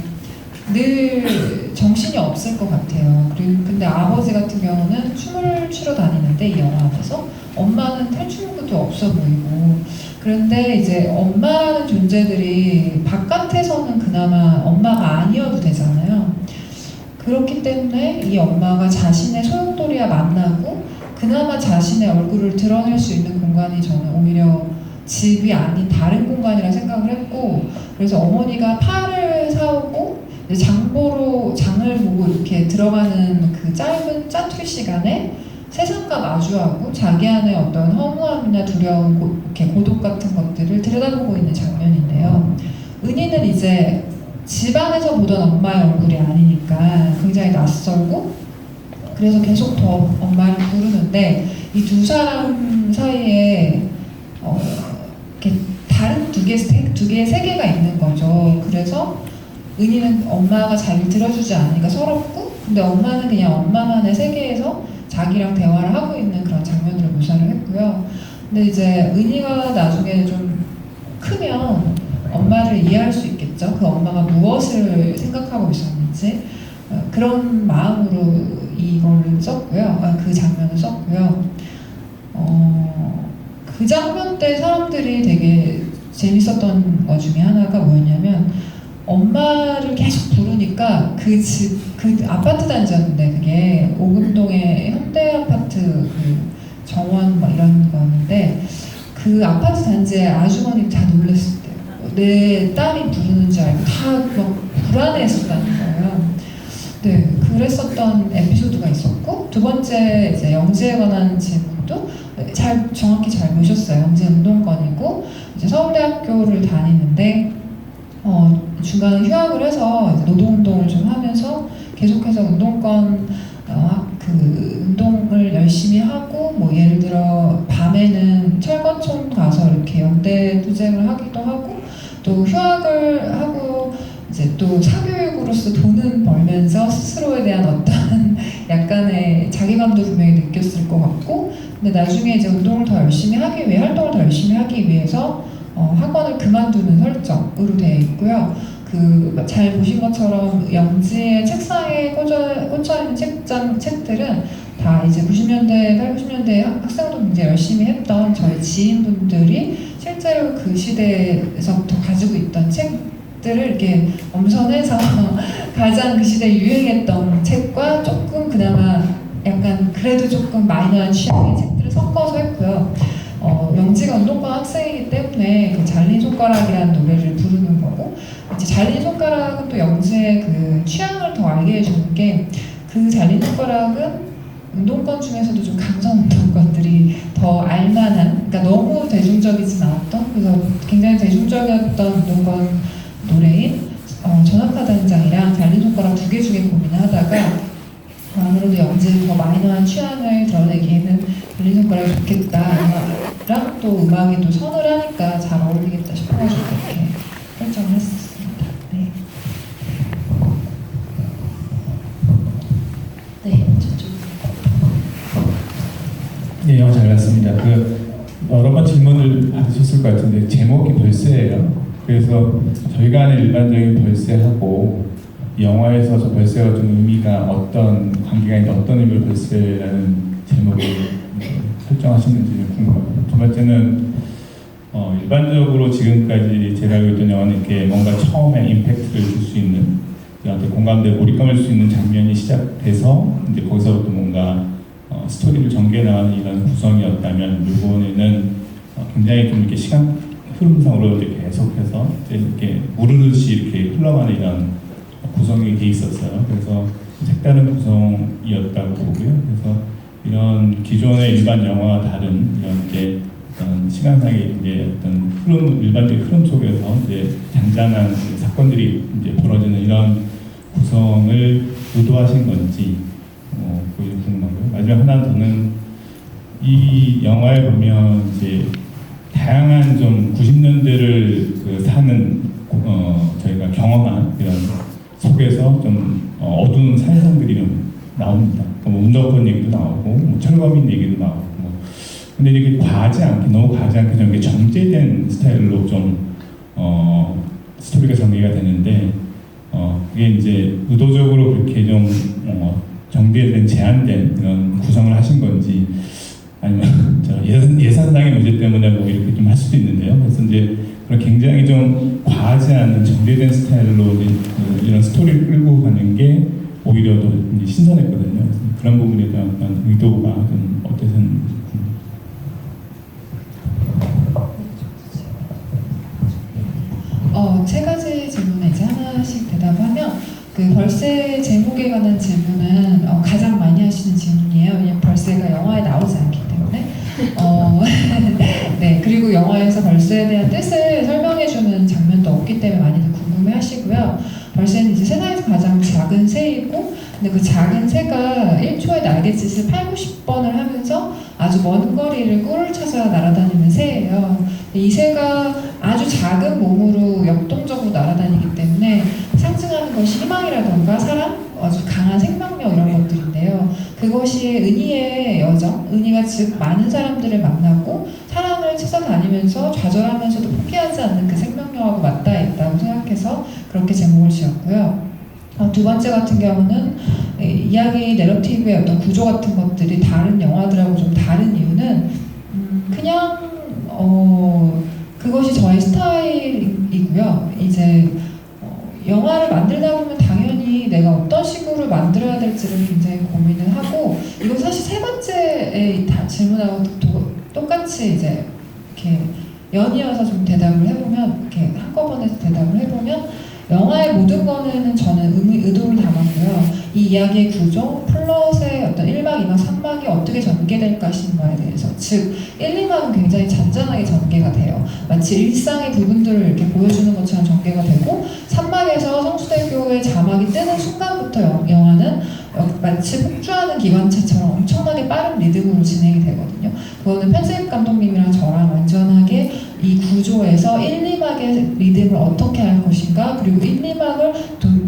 늘 정신이 없을 것 같아요. 그리고 근데 아버지 같은 경우는 춤을 추러 다니는데 이 영화 안에서 엄마는 탈출구도 없어 보이고 그런데 이제 엄마라는 존재들이 바깥에서는 그나마 엄마가 아니어도 되잖아요. 그렇기 때문에 이 엄마가 자신의 소용돌이와 만나고 그나마 자신의 얼굴을 드러낼 수 있는 공간이 저는 오히려 집이 아닌 다른 공간이라 생각을 했고, 그래서 어머니가 파를 사오고 이제 장보러 장을 보고 이렇게 들어가는 그 짧은 짜투리 시간에 세상과 마주하고 자기 안의 어떤 허무함이나 두려움, 이렇게 고독 같은 것들을 들여다보고 있는 장면인데요. 은희는 이제 집안에서 보던 엄마의 얼굴이 아니니까 굉장히 낯설고, 그래서 계속 더 엄마를 부르는데 이 두 사람 사이에 이렇게 다른 두 개의 세계가 있는 거죠. 그래서 은희는 엄마가 자기를 들어주지 않으니까 서럽고, 근데 엄마는 그냥 엄마만의 세계에서 자기랑 대화를 하고 있는 그런 장면으로 묘사를 했고요. 근데 이제 은희가 나중에 좀 크면 엄마를 이해할 수 있겠죠. 그 엄마가 무엇을 생각하고 있었는지 그런 마음으로 이거를 썼고요. 그 장면을 썼고요. 그 장면 때 사람들이 되게 재밌었던 것 중에 하나가 뭐였냐면, 엄마를 계속 부르니까 그 아파트 단지였는데, 그게 오금동의 현대 아파트 그 정원 막 이런 거였는데, 그 아파트 단지에 아주머니 다 놀랐을 때 내 딸이 부르는 줄 알고 다 막 불안해했었다는 거예요. 네, 그랬었던 에피소드가 있었고, 두 번째 이제 영지에 관한 질문도 정확히 잘 보셨어요. 영지 운동권이고 이제 서울대학교를 다니는데 중간에 휴학을 해서 이제 노동운동을 좀 하면서 계속해서 운동권 그 운동을 열심히 하고, 뭐 예를 들어 밤에는 철거촌 가서 이렇게 연대 투쟁을 하기도 하고, 또 휴학을 하고 이제 또 사교육으로서 돈은 벌면서 스스로에 대한 어떤 약간의 자기감도 분명히 느꼈을 것 같고, 근데 나중에 이제 운동을 더 열심히 하기 위해, 활동을 더 열심히 하기 위해서 학원을 그만두는 설정으로 되어 있고요. 잘 보신 것처럼 영지의 책상에 꽂혀 있는 책들은 다 이제 90년대, 80년대 학생도 굉장히 열심히 했던 저희 지인분들이 실제로 그 시대에서부터 가지고 있던 책들을 이렇게 엄선해서 가장 그 시대에 유행했던 책과 조금 그나마 약간 그래도 조금 마이너한 취향의 책들을 섞어서 했고요. 영지가 운동권 학생이기 때문에 그 잘린 손가락이라는 노래를 부르는 거고, 이제 잘린 손가락은 또 영지의 그 취향을 더 알게 해주는 게, 그 잘린 손가락은 운동권 중에서도 좀 강성 운동권들이 더 알만한, 그러니까 너무 대중적이진 않았던, 그래서 굉장히 대중적이었던 운동권 노래인 전학하 단장이랑 잘린 손가락 두 개 중에 고민을 하다가, 아무래도 영지의 더 마이너한 취향을 드러내기에는 잘린 손가락이 좋겠다랑 또 음악에 또 선을 하니까 잘 어울리겠다 싶어가지고 그렇게 설정을 했었습니다. 네. 네, 저쪽. 네, 영화 잘 봤습니다. 여러 번 질문을 받으셨을 것 같은데 제목이 벌새예요. 그래서 저희가 아는 일반적인 벌새하고 이 영화에서 저 벌새가 좀 의미가 어떤 관계가 있는지, 어떤 의미로 벌새라는 제목을 설정하시는지 궁금합니다. 두 번째는 일반적으로 지금까지 제가 알고 있던 영화는 이렇게 뭔가 처음에 임팩트를 줄 수 있는, 저한테 공감대에 몰입감을 줄 수 있는 장면이 시작돼서 이제 거기서부터 뭔가 스토리를 전개해 나가는 이런 구성이었다면, 이번에는 굉장히 좀 이렇게 시간 흐름상으로 이렇게 계속해서 이렇게 무르르듯이 이렇게 흘러가는 이런 구성이 돼 있었어요. 그래서 색다른 구성이었다고 보고요. 그래서 이런 기존의 일반 영화와 다른 이런 이제 어떤 시간상의 이제 어떤 흐름, 일반적인 흐름 속에서 이제 잔잔한 사건들이 이제 벌어지는 이런 구성을 의도하신 건지 그게 궁금하고요. 마지막 하나 더는 이 영화에 보면 이제 다양한 좀 90년대를 사는 저희가 경험한 이런 속에서 좀 어두운 사회상들이 좀 나옵니다. 뭐 운동권 얘기도 나오고, 뭐 철거민 얘기도 나오고, 근데 이렇게 과하지 않게, 너무 과하지 않게 좀 이렇게 정제된 스타일로 좀 스토리가 전개가 되는데, 그게 이제 의도적으로 그렇게 좀 정제된, 제한된 이런 구성을 하신 건지, 아니면 예산상의 문제 때문에 뭐 이렇게 좀 할 수도 있는데요. 그래서 이제 그런 굉장히 좀 과하지 않은 정제된 스타일로 이런 스토리를 끌고 가는 게 오히려 오히려 더 이제 신선했거든요. 그래서 그런 부분에 대한 어떤 의도가 좀 어땠는지. 세 가지 질문에 이제 하나씩 대답하면 그 벌새 제목에 관한 질문은 가장 많이 하시는 질문이에요. 왜냐면 벌새가 영화에 나오지 않기 때문에. 네, 그리고 영화에서 벌새에 대한 뜻을 설명해주는 장면도 없기 때문에 많이들 궁금해하시고요. 벌새는 이제 세상에서 가장 작은 새이고, 근데 그 작은 새가 1초에 날갯짓을 8, 90번을 하면서 아주 먼 거리를 꿀을 찾아 날아다니는 새예요. 이 새가 아주 작은 몸으로 역동적으로 날아다니기 때문에 상징하는 것이 희망이라던가 사랑, 아주 강한 생명력 이런 것들인데요. 그것이 은희의 여정, 은희가 즉 많은 사람들을 만나고 사랑을 찾아다니면서 좌절하면서도 포기하지 않는 그 생명력하고 맞닿아 있다고 생각해서 그렇게 제목을 지었고요. 두 번째 같은 경우는 이야기 내러티브의 어떤 구조 같은 것들이 다른 영화들하고 좀 다른 이유는 그냥 그것이 저의 스타일이고요. 이제 영화를 만들다 보면 당연히 내가 어떤 식으로 만들어야 될지를 굉장히 고민을 하고, 이건 사실 세 번째의 질문하고 똑같이 이제 이렇게 연이어서 좀 대답을 해보면, 이렇게 한꺼번에 대답을 해보면, 영화의 모든 거는 저는 의도를 담았고요. 이 이야기의 구조, 플롯의 어떤 1막, 2막, 3막이 어떻게 전개될 것인가에 대해서, 즉 1, 2막은 굉장히 잔잔하게 전개가 돼요. 마치 일상의 부분들을 이렇게 보여주는 것처럼 전개가 되고, 3막에서 성수대교의 자막이 뜨는 순간부터 영화는 마치 폭주하는 기관차처럼 엄청나게 빠른 리듬으로 진행이 되거든요. 그거는 편집 감독님이랑 저랑 완전하게 이 구조에서 1, 2막의 리듬을 어떻게 할 것인가, 그리고 1, 2막을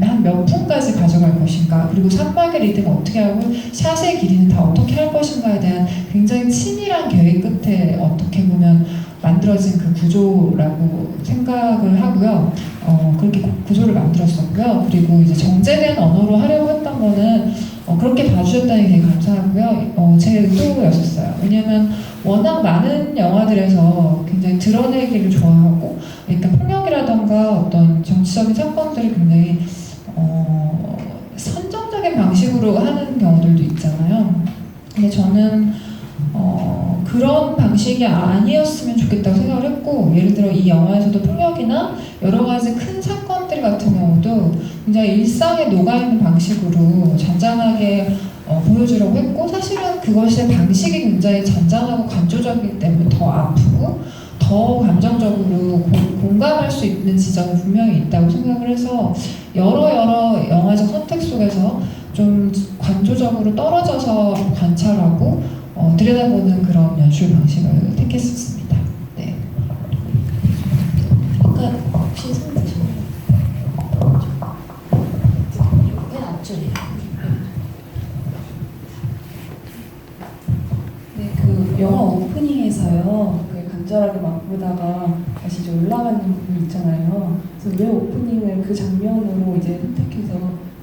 한 몇 분까지 가져갈 것인가, 그리고 3막의 리듬을 어떻게 하고 샷의 길이는 다 어떻게 할 것인가에 대한 굉장히 치밀한 계획 끝에 어떻게 보면 만들어진 그 구조라고 생각을 하고요. 그렇게 구조를 만들었었고요. 그리고 이제 정제된 언어로 하려고 했던 거는 그렇게 봐주셨다니 되게 감사하고요. 제 의도였었어요. 왜냐면 워낙 많은 영화들에서 굉장히 드러내기를 좋아하고, 그러니까 폭력이라던가 어떤 정치적인 사건들을 굉장히 선정적인 방식으로 하는 경우들도 있잖아요. 근데 저는 그런 방식이 아니었으면 좋겠다고 생각을 했고, 예를 들어 이 영화에서도 폭력이나 여러 가지 큰 사건들 같은 경우도 굉장히 일상에 녹아있는 방식으로 잔잔하게 보여주려고 했고, 사실은 그것의 방식이 굉장히 잔잔하고 간조적이기 때문에 더 아프고 더 감정적으로 공감할 수 있는 지점이 분명히 있다고 생각을 해서 여러 영화적 선택 속에서 좀 관조적으로 떨어져서 관찰하고 들여다보는 그런 연출 방식을 택했었습니다. 네. 아까 혹시 손 드셨나요? 맨 앞줄이에요. 네, 그 영화 오프닝에서요, 그 간절하게 막 보다가 다시 이제 올라가는 부분 있잖아요. 그래서 왜 오프닝을 그 장면으로 이제 선택해서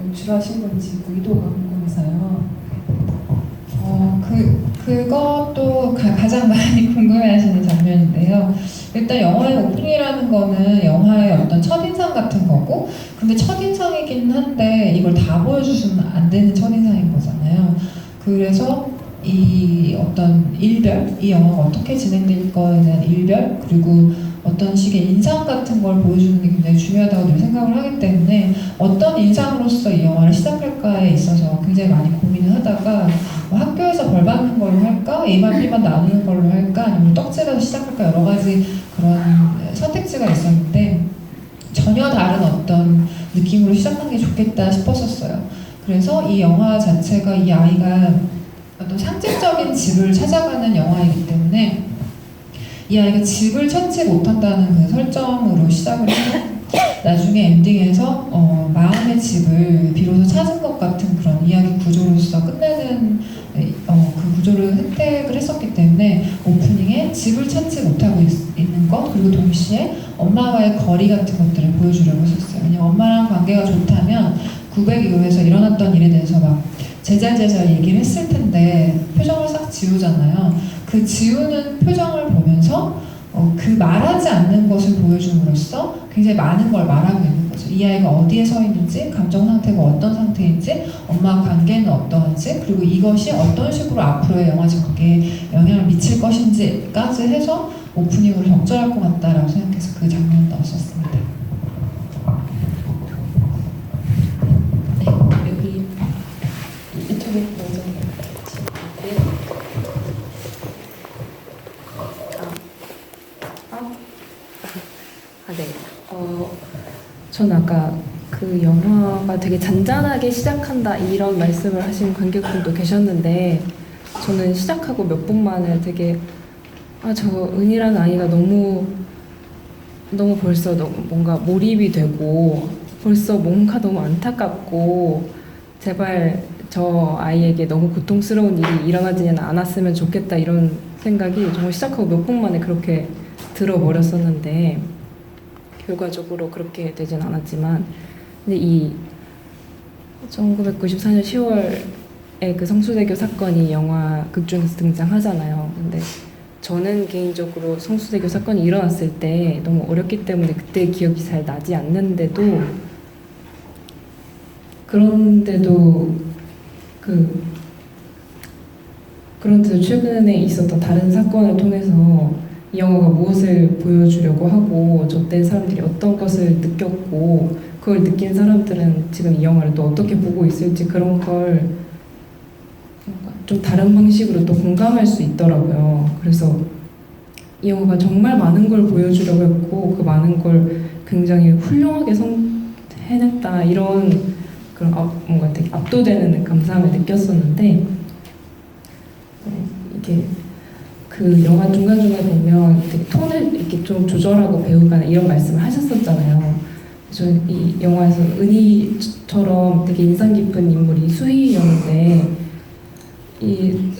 연출하신 건지 그 의도가 궁금해서요. 그것도 가장 많이 궁금해하시는 장면인데요. 일단 영화의 오프닝이라는 거는 영화의 어떤 첫인상 같은 거고, 근데 첫인상이긴 한데 이걸 다 보여주시면 안 되는 첫인상인 거잖아요. 그래서 이 어떤 일별, 이 영화가 어떻게 진행될 거에 대한 일별, 그리고 어떤 식의 인상 같은 걸 보여주는 게 굉장히 중요하다고 늘 생각을 하기 때문에 어떤 인상으로서 이 영화를 시작할까에 있어서 굉장히 많이 고민을 하다가 학교에서 벌 받는 걸로 할까? A반 B반 나누는 걸로 할까? 아니면 떡집에서 시작할까? 여러 가지 그런 선택지가 있었는데 전혀 다른 어떤 느낌으로 시작하는 게 좋겠다 싶었었어요. 그래서 이 영화 자체가 이 아이가 어떤 상징적인 집을 찾아가는 영화이기 때문에 이 아이가 집을 찾지 못한다는 그 설정으로 시작을 해서 나중에 엔딩에서 마음의 집을 비로소 찾은 것 같은 그런 이야기 구조로서 끝내는 그 구조를 선택을 했었기 때문에 오프닝에 집을 찾지 못하고 있는 것, 그리고 동시에 엄마와의 거리 같은 것들을 보여주려고 했었어요. 왜냐면 엄마랑 관계가 좋다면 900이호에서 일어났던 일에 대해서 막 제잘제잘 얘기를 했을 텐데 표정을 싹 지우잖아요. 그 지우는 표정을 보면서 그 말하지 않는 것을 보여줌으로써 굉장히 많은 걸 말하고 있는 그래서 이 아이가 어디에 서 있는지, 감정 상태가 어떤 상태인지, 엄마와 관계는 어떠한지, 그리고 이것이 어떤 식으로 앞으로의 영화제 관계에 영향을 미칠 것인지까지 해서 오프닝으로 적절할 것 같다라고 생각해서 그 장면을 넣었었습니다. 네, 여기 이쪽에 먼저 네. 전 아까 그 영화가 되게 잔잔하게 시작한다 이런 말씀을 하신 관객분도 계셨는데 저는 시작하고 몇 분 만에 되게 저 은이라는 아이가 너무 벌써 뭔가 몰입이 되고 벌써 뭔가 너무 안타깝고 제발 저 아이에게 너무 고통스러운 일이 일어나지는 않았으면 좋겠다 이런 생각이 정말 시작하고 몇 분 만에 그렇게 들어버렸었는데 결과적으로 그렇게 되진 않았지만 근데 이 1994년 10월에 그 성수대교 사건이 영화 극 중에서 등장하잖아요. 근데 저는 개인적으로 성수대교 사건이 일어났을 때 너무 어렸기 때문에 그때 기억이 잘 나지 않는데도 그런데도 최근에 있었던 다른 사건을 통해서 이 영화가 무엇을 보여주려고 하고 저때 사람들이 어떤 것을 느꼈고 그걸 느낀 사람들은 지금 이 영화를 또 어떻게 보고 있을지 그런 걸 좀 다른 방식으로 또 공감할 수 있더라고요. 그래서 이 영화가 정말 많은 걸 보여주려고 했고 그 많은 걸 굉장히 훌륭하게 해냈다 이런 그런 뭔가 되게 압도되는 감상을 느꼈었는데 이게 그 영화 중간중간에 보면 되게 톤을 이렇게 좀 조절하고 배우가 이런 말씀을 하셨었잖아요. 저는 이 영화에서 은희처럼 되게 인상 깊은 인물이 수희였는데 이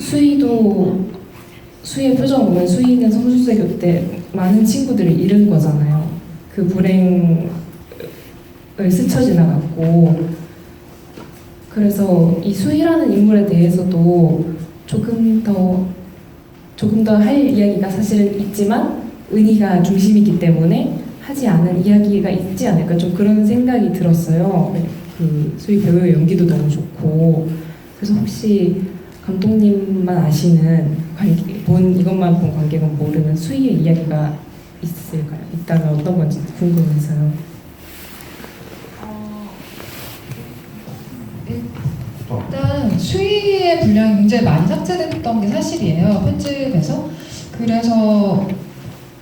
수희의 표정 보면 수희는 성수대교 때 많은 친구들을 잃은 거잖아요. 그 불행을 스쳐 지나갔고 그래서 이 수희라는 인물에 대해서도 조금 더 할 이야기가 사실은 있지만 은희가 중심이기 때문에 하지 않은 이야기가 있지 않을까 좀 그런 생각이 들었어요. 그 수희 배우의 연기도 너무 좋고 그래서 혹시 감독님만 아시는 이것만 본 관객은 모르는 수희의 이야기가 있을까요? 있다면 어떤 건지 궁금해서요. 일단 수위의 분량이 굉장히 많이 삭제됐던 게 사실이에요. 편집에서. 그래서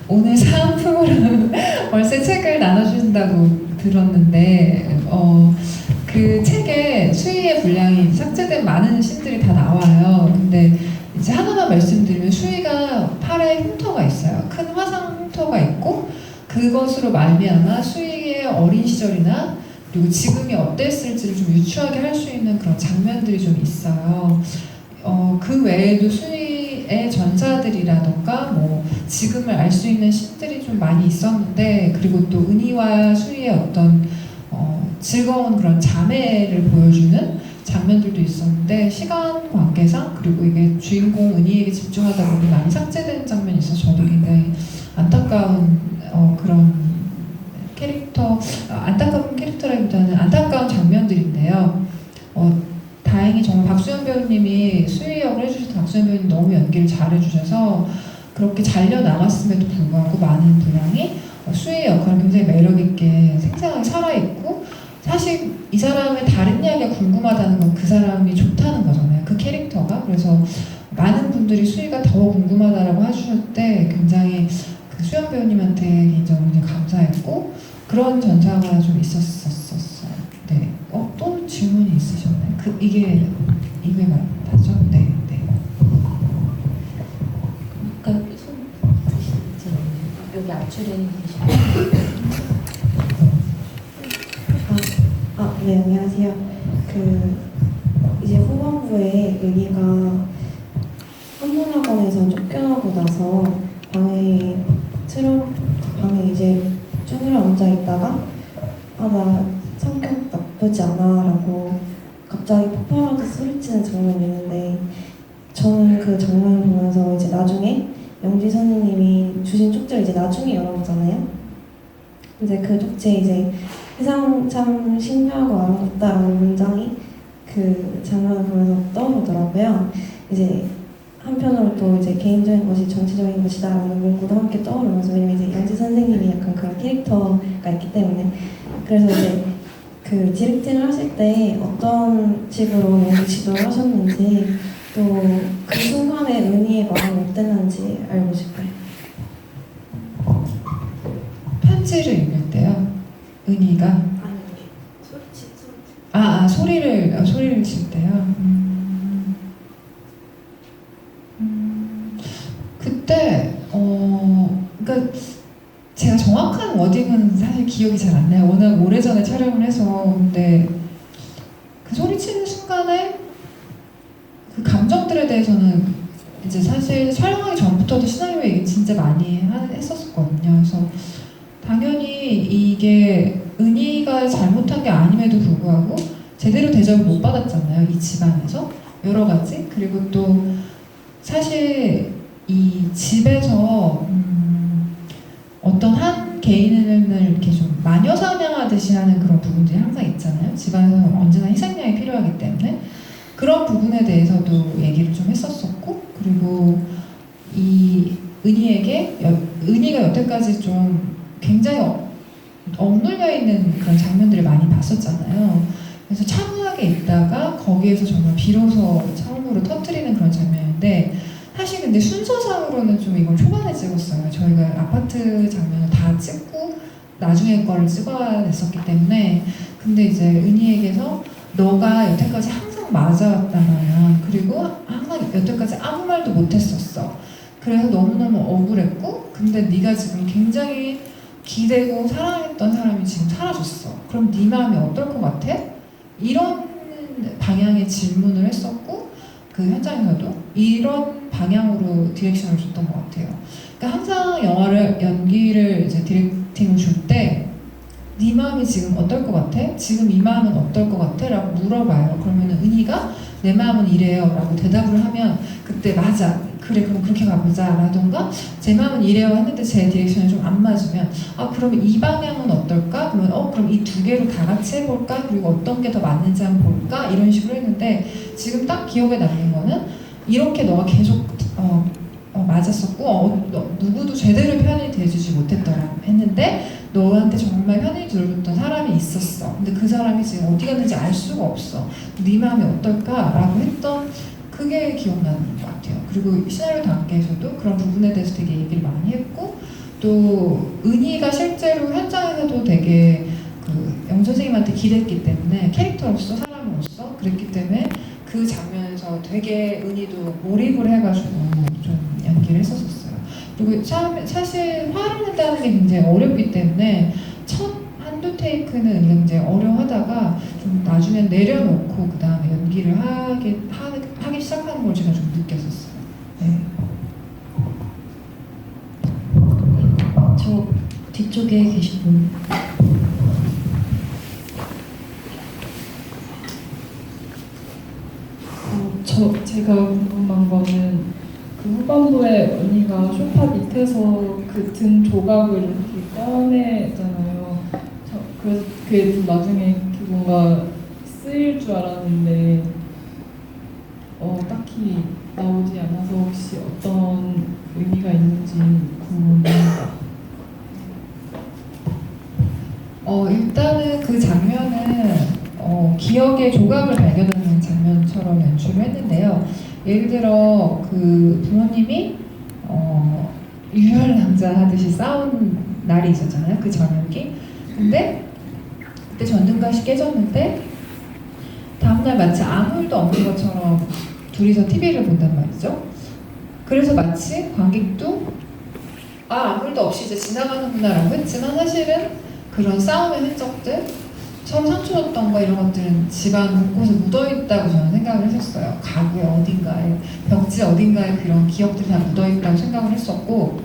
오늘 사은 프로그램 월세 책을 나눠주신다고 들었는데 그 책에 수위의 분량이 삭제된 많은 씬들이 다 나와요. 근데 이제 하나만 말씀드리면 수위가 팔에 흉터가 있어요. 큰 화상 흉터가 있고 그것으로 말미암아 수위의 어린 시절이나 그리고 지금이 어땠을지를 좀 유추하게 할 수 있는 그런 장면들이 좀 있어요. 그 외에도 수위의 전사들이라던가 뭐 지금을 알 수 있는 씬들이 좀 많이 있었는데 그리고 또 은희와 수위의 어떤 즐거운 그런 자매를 보여주는 장면들도 있었는데 시간 관계상 그리고 이게 주인공 은희에게 집중하다 보니 많이 삭제된 장면이 있어서 저도 굉장히 안타까운 그런 안타까운 캐릭터라기보다는 안타까운 장면들인데요. 다행히 정말 박수영 배우님이 수희 역을 해주셨던 박수영 배우님 너무 연기를 잘해주셔서 그렇게 잘려 나갔음에도 불구하고 많은 분량이 수희의 역할은 굉장히 매력있게 생생하게 살아있고 사실 이 사람의 다른 이야기가 궁금하다는 건 그 사람이 좋다는 거잖아요. 그 캐릭터가. 그래서 많은 분들이 수희가 더 궁금하다라고 해주실 때 굉장히 그 수영 배우님한테 개인적으로 굉장히 감사했고 그런 전사가 좀 있었어요. 네. 또 질문이 있으셨나요? 이게 맞죠? 네. 아까 손 드시잖아요. 여기 앞줄에 계시죠? 네, 안녕하세요. 이제 후반부에 은희가 한문학원에서 쫓겨나고 나서 방에 이제 쭈그려 앉아 있다가 나 성격 나쁘지 않아 라고 갑자기 폭발하듯 소리치는 장면이 있는데 저는 그 장면을 보면서 이제 나중에 영지 선생님이 주신 쪽지를 이제 나중에 열어보잖아요. 근데 그 쪽지에 이제 세상 참 신기하고 아름답다라는 문장이 그 장면을 보면서 떠오르더라고요. 이제 한편으로 또 이제 개인적인 것이 정치적인 것이다라는 문구도 함께 떠오르면서, 왜냐면 이제 양지 선생님이 약간 그런 캐릭터가 있기 때문에. 그래서 이제 그 디렉팅을 하실 때 어떤 식으로 연기 지도를 하셨는지, 또 그 순간에 은희의 마음이 어땠는지 알고 싶어요. 편지를 읽을 때요. 은희가 아니, 소리를 칠 때요. 그때 그러니까 제가 정확한 워딩은 사실 기억이 잘 안 나요. 워낙 오래전에 촬영을 해서. 근데 그 소리치는 순간에 그 감정들에 대해서는 이제 사실 촬영하기 전부터도 시나리오 얘기 진짜 많이 했었거든요. 그래서 당연히 이게 은희가 잘못한 게 아님에도 불구하고 제대로 대접을 못 받았잖아요, 이 집안에서. 여러 가지. 그리고 또 사실 이 집에서 어떤 한 개인을 이렇게 좀 마녀 사냥하듯이 하는 그런 부분들이 항상 있잖아요. 집안에서 언제나 희생양이 필요하기 때문에. 그런 부분에 대해서도 얘기를 좀 했었었고, 그리고 이 은희가 여태까지 좀 굉장히 억눌려 있는 그런 장면들을 많이 봤었잖아요. 그래서 차분하게 있다가 거기에서 정말 비로소 처음으로 터뜨리는 그런 장면인데, 사실 근데 순서상으로는 좀 이걸 초반에 찍었어요. 저희가 아파트 장면을 다 찍고 나중에 거를 찍어냈었기 때문에. 근데 이제 은희에게서 너가 여태까지 항상 맞아왔다면, 그리고 항상 여태까지 아무 말도 못했었어. 그래서 너무너무 억울했고, 근데 네가 지금 굉장히 기대고 사랑했던 사람이 지금 사라졌어. 그럼 네 마음이 어떨 것 같아? 이런 방향의 질문을 했었고, 그 현장에서도 이런 방향으로 디렉션을 줬던 것 같아요. 그러니까 항상 연기를 이제 디렉팅을 줄 때 네 마음이 지금 어떨 것 같아? 지금 이 마음은 어떨 것 같아? 라고 물어봐요. 그러면 은희가 내 마음은 이래요 라고 대답을 하면, 그때 맞아, 그래, 그럼 그렇게 가보자 라던가, 제 마음은 이래요 했는데 제 디렉션이 좀 안 맞으면, 그러면 이 방향은 어떨까? 그러면 그럼 이 두 개로 다 같이 해볼까? 그리고 어떤 게 더 맞는지 한번 볼까? 이런 식으로 했는데, 지금 딱 기억에 남는 거는 이렇게 너가 계속 맞았었고, 누구도 제대로 편이 돼주지 못했더라 했는데, 너한테 정말 편히 들어줬던 사람이 있었어. 근데 그 사람이 지금 어디 갔는지 알 수가 없어. 네 마음이 어떨까? 라고 했던 그게 기억나는 것 같아요. 그리고 시나리오 단계에서도 그런 부분에 대해서 되게 얘기를 많이 했고, 또 은희가 실제로 현장에서도 되게 그 영 선생님한테 기댔기 때문에, 캐릭터로서 사람으로서 그랬기 때문에 그 장면에서 되게 은희도 몰입을 해가지고 좀 연기를 했었어요. 그리고 사실 화를 낸다는 게 굉장히 어렵기 때문에 첫 한두 테이크는 굉장히 어려워하다가 좀 나중엔 내려놓고 그 다음에 연기를 하기 시작하는 걸 제가 좀 느꼈었어요. 네. 저 뒤쪽에 계신 분. 제가 궁금한 거는 그 후반부에 언니가 소파 밑에서 그 든 조각을 이렇게 꺼내잖아요. 그래서 그게 좀 나중에 뭔가 쓰일 줄 알았는데 딱히 나오지 않아서 혹시 어떤 의미가 있는지 궁금합니다. 일단은 그 장면은 기억의 조각을 발견하는 장면처럼 연출을 했는데요. 예를 들어 그 부모님이 유혈 남자 하듯이 싸운 날이 있었잖아요. 그 저녁이. 근데 그때 전등갓이 깨졌는데 다음날 마치 아무 일도 없는 것처럼 둘이서 TV를 본단 말이죠. 그래서 마치 관객도 아무 일도 없이 이제 지나가는구나 라고 했지만, 사실은 그런 싸움의 흔적들, 서로 상처 줬던 거, 이런 것들은 집안 곳곳에 묻어있다고 저는 생각을 했었어요. 가구의 어딘가에, 벽지 어딘가에 그런 기억들이 다 묻어있다고 생각을 했었고,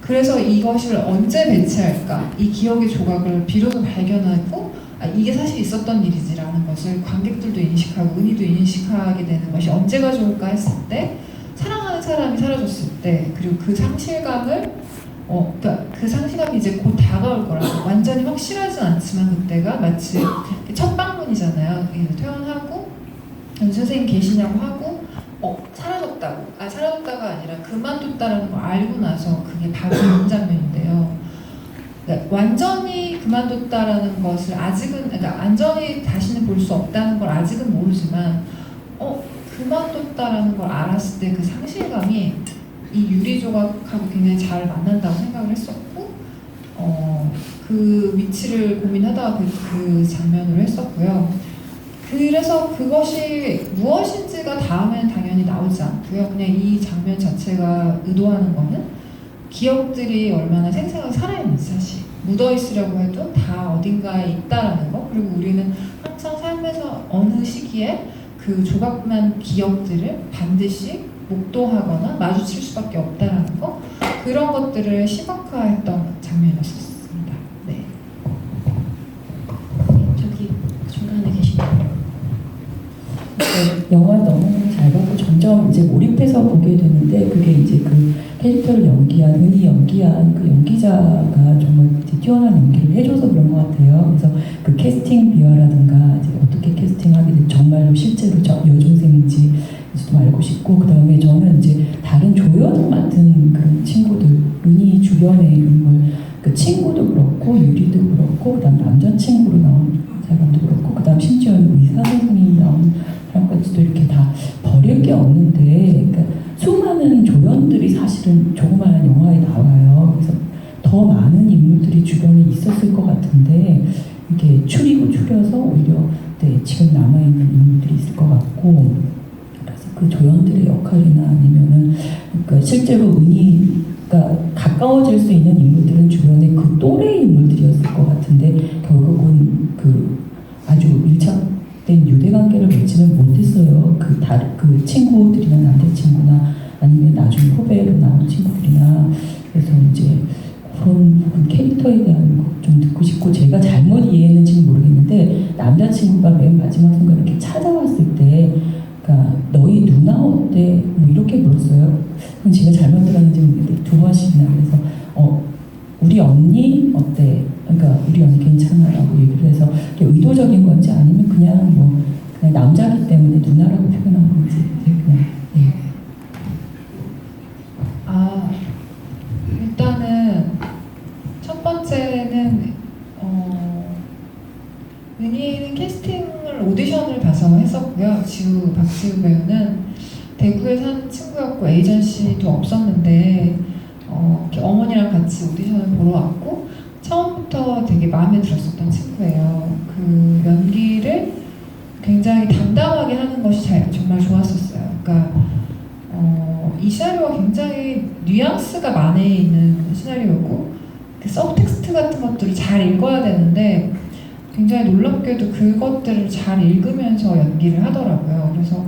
그래서 이것을 언제 배치할까? 이 기억의 조각을 비로소 발견하고, 이게 사실 있었던 일이지라는 것을 관객들도 인식하고 은희도 인식하게 되는 것이 언제가 좋을까 했을 때, 사랑하는 사람이 사라졌을 때, 그리고 그 상실감을 그러니까 그 상실감이 이제 곧 다가올 거라고. 완전히 확실하진 않지만 그때가 마치 첫 방문이잖아요. 퇴원하고 선생님 계시냐고 하고 사라졌다고. 사라졌다가 아니라 그만뒀다라는 걸 알고 나서 그게 바로 그런 장면인데요. 그러니까 완전히 그만뒀다라는 것을 아직은, 그러니까 완전히 다시는 볼 수 없다는 걸 아직은 모르지만 그만뒀다라는 걸 알았을 때 그 상실감이 이 유리 조각하고 굉장히 잘 만난다고 생각을 했었고 그 위치를 고민하다가 그 장면으로 했었고요. 그래서 그것이 무엇인지가 다음에는 당연히 나오지 않고요. 그냥 이 장면 자체가 의도하는 거는 기억들이 얼마나 생생하게 살아있는지, 사실 묻어있으려고 해도 다 어딘가에 있다라는 거. 그리고 우리는 항상 삶에서 어느 시기에 그 조각난 기억들을 반드시 목도하거나 마주칠 수밖에 없다라는 거, 그런 것들을 시각화했던 장면이었습니다. 네. 저기 중간에 계시네요. 영화 너무 잘 봤고 점점 이제 몰입해서 보게 되는데, 그게 이제 그 캐릭터를 연기한, 은희 연기한 그 연기자가 정말 이제 뛰어난 연기를 해줘서 그런 것 같아요. 그래서 그 캐스팅 비화라든가 이제 어떻게 캐스팅하게 돼, 정말로 실제로 여중생인지 좀 알고 싶고, 그 다음에 저는 이제 다른 조연 맡은 그 친구들, 은희 주변의 인물, 그 친구도 그렇고 유리도 그렇고, 그다음 남자친구로 나온 사람도 그렇고, 그다음 심지어 의사 선생님 나온 사람까지도 이렇게 다 버릴 게 없는데, 그러니까 수많은 조연들이 사실은 조그마한 영화에 나와요. 그래서 더 많은 인물들이 주변에 있었을 것 같은데, 이게 추려서 오히려 지금 남아있는 인물들이 있을 것 같고, 그래서 그 조연들의 역할이나 아니면은 그러니까 실제로 은희가 가까워질 수 있는 인물들은 주변에 그 또래의 인물들이었을 것 같은데, 결국은 그 아주 밀착된 유대관계를 맺지는 못했어요. 그 친구들이나 남자친구나 아니면 나중에 후배로 나온 친구들이나. 그래서 이제 그런 부분 캐릭터에 대한 거 좀 듣고 싶고, 제가 잘못 이해했는지는 모르겠는데 남자친구가 맨 마지막 순간 이렇게 찾아왔을 때, 그러니까 너희 누나 어때? 뭐 이렇게 물었어요. 그럼 제가 잘못 들었는지 모르겠는데 두 번씩이나. 그래서 우리 언니 어때? 그러니까 우리 언니 괜찮아라고 얘기를 해서, 의도적인 건지 아니면 그냥 그냥 남자기 때문에 누나라고 표현한 건지 그냥. 네. 일단은 첫 번째는 은희는 캐스팅을 오디션을 봐서 했었고요. 박지우 배우는 대구에 사는 친구였고 에이전시도 없었는데 어머니랑 같이 오디션을 보러 왔고, 처음부터 되게 마음에 들었었던 친구예요. 그 연기를 굉장히 담담하게 하는 것이 정말 좋았었어요. 그러니까 이 시나리오가 굉장히 뉘앙스가 많이 있는 시나리오고, 그 서브텍스트 같은 것들을 잘 읽어야 되는데 굉장히 놀랍게도 그것들을 잘 읽으면서 연기를 하더라고요. 그래서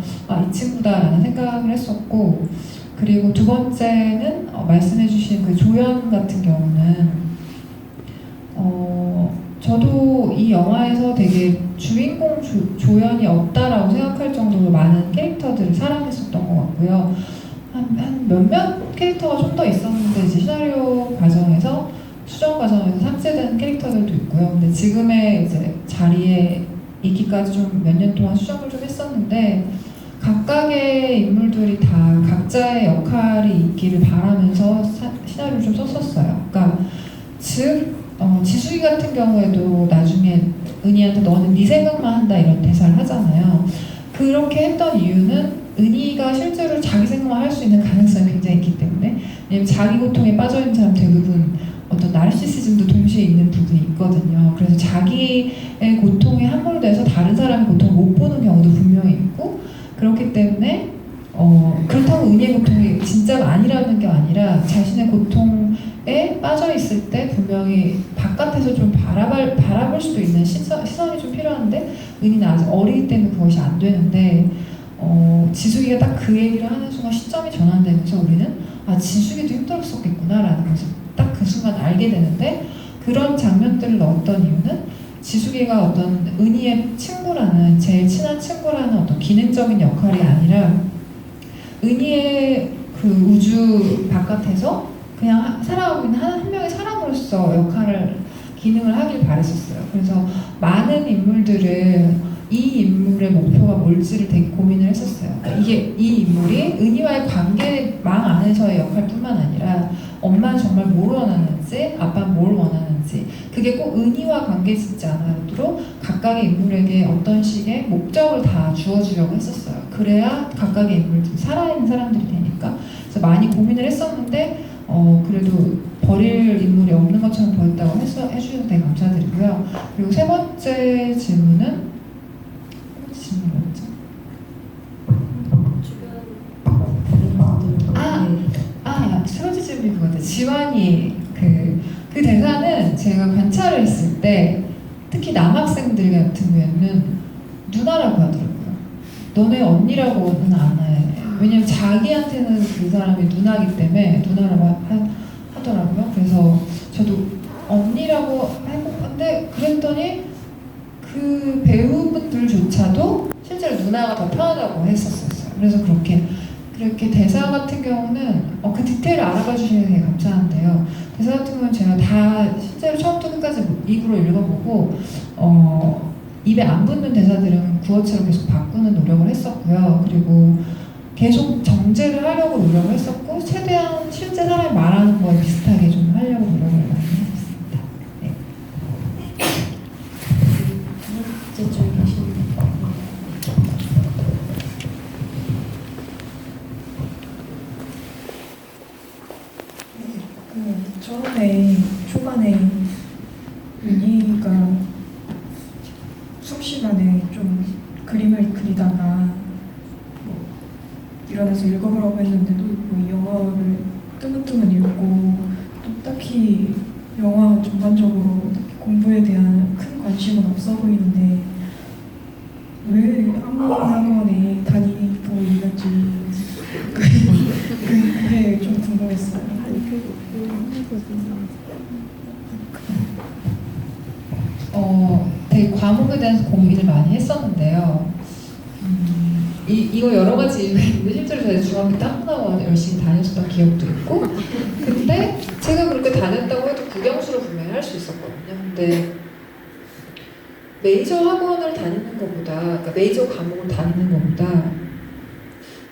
이 친구다라는 생각을 했었고, 그리고 두 번째는 말씀해주신 그 조연 같은 경우는 저도 이 영화에서 되게 주인공 조연이 없다라고 생각할 정도로 많은 캐릭터들을 사랑했었던 것 같고요. 한 몇몇 캐릭터가 좀 더 있었는데 이제 시나리오 과정에서, 수정 과정에서 삭제된 캐릭터들도 있고요. 근데 지금의 이제 자리에 있기까지 좀 몇 년 동안 수정을 좀 했었는데, 각각의 인물들이 다 각자의 역할이 있기를 바라면서 시나리오를 좀 썼었어요. 그러니까 지숙이 같은 경우에도 나중에 은희한테 너는 네 생각만 한다 이런 대사를 하잖아요. 그렇게 했던 이유는 은희가 실제로 자기 생각만 할 수 있는 가능성이 굉장히 있기 때문에. 왜냐면 자기 고통에 빠져있는 사람 대부분 어떤 나르시시즘도 동시에 있는 부분이 있거든요. 그래서 자기의 고통에 함몰돼서 다른 사람의 고통을 못 보는 경우도 분명히 있고, 그렇기 때문에 그렇다고 은희의 고통이 진짜가 아니라는 게 아니라, 자신의 고통에 빠져있을 때 분명히 바깥에서 좀 바라볼 수도 있는 시선이 좀 필요한데, 은희는 아직 어리기 때문에 그것이 안 되는데, 지숙이가 딱 그 얘기를 하는 순간 시점이 전환되면서 우리는 지숙이도 힘들었었겠구나 라는 것을 딱 그 순간 알게 되는데, 그런 장면들을 넣었던 이유는 지숙이가 어떤 은희의 친구라는, 제일 친한 친구라는 어떤 기능적인 역할이 아니라, 은희의 그 우주 바깥에서 그냥 살아가고 있는 한 명의 사람으로서 기능을 하길 바랬었어요. 그래서 많은 인물들을 이 인물의 목표가 뭘지를 되게 고민을 했었어요. 그러니까 이 인물이 은희와의 관계망 안에서의 역할뿐만 아니라 엄마는 정말 뭘 원하는지, 아빠는 뭘 원하는지, 그게 꼭 은희와 관계 짓지 않아도 각각의 인물에게 어떤 식의 목적을 다 주어주려고 했었어요. 그래야 각각의 인물들이 살아있는 사람들이 되니까. 그래서 많이 고민을 했었는데 그래도 버릴 인물이 없는 것처럼 보였다고 해주셔서 되게 감사드리고요. 그리고 세 번째 질문은 뭐였죠? 세 번째 질문이 그거 같아요. 지환이 그 대사는 제가 관찰을 했을 때 특히 남학생들 같은 경우에는 누나라고 하더라고요. 너네 언니라고는 안 해. 왜냐면 자기한테는 그 사람이 누나기 때문에 누나라고 하더라고요. 그래서 저도 언니라고 해봤는데 그랬더니 그 배우분들조차도 실제로 누나가 더 편하다고 했었어요. 그래서 그렇게 대사 같은 경우는 그 디테일을 알아봐 주시면 되게 감사한데요. 대사 같은 경우는 제가 다 실제로 처음부터 끝까지 입으로 읽어보고 입에 안 붙는 대사들은 구어체로 계속 바꾸는 노력을 했었고요. 그리고 계속 정제를 하려고 노력을 했었고 최대한 실제 사람이 말하는 거에 비슷하게 좀 하려고 노력을 많이 했습니다. 네. 두 번째 줄 계시는 처음에 초반에 윤희가 수업 시간에 좀 그림을 그리다가 일어나서 읽어보라고 했는데도 영어를 뜨문뜨문 읽고 또 딱히 영화 전반적으로 딱히 공부에 대한 큰 관심은 없어 보이는데 왜 한국학원에 다니고 있는지 그게 좀 궁금했어요. 되게 과목에 대해서 고민을 많이 했었는데요. 이거 여러 가지 이유가 있는데 실제로 제가 중학교 때 한문학원 열심히 다녔었던 기억도 있고 근데 제가 그렇게 다녔다고 해도 국영수를 분명히 할 수 있었거든요. 근데 메이저 학원을 다니는 것보다 그러니까 메이저 과목을 다니는 것보다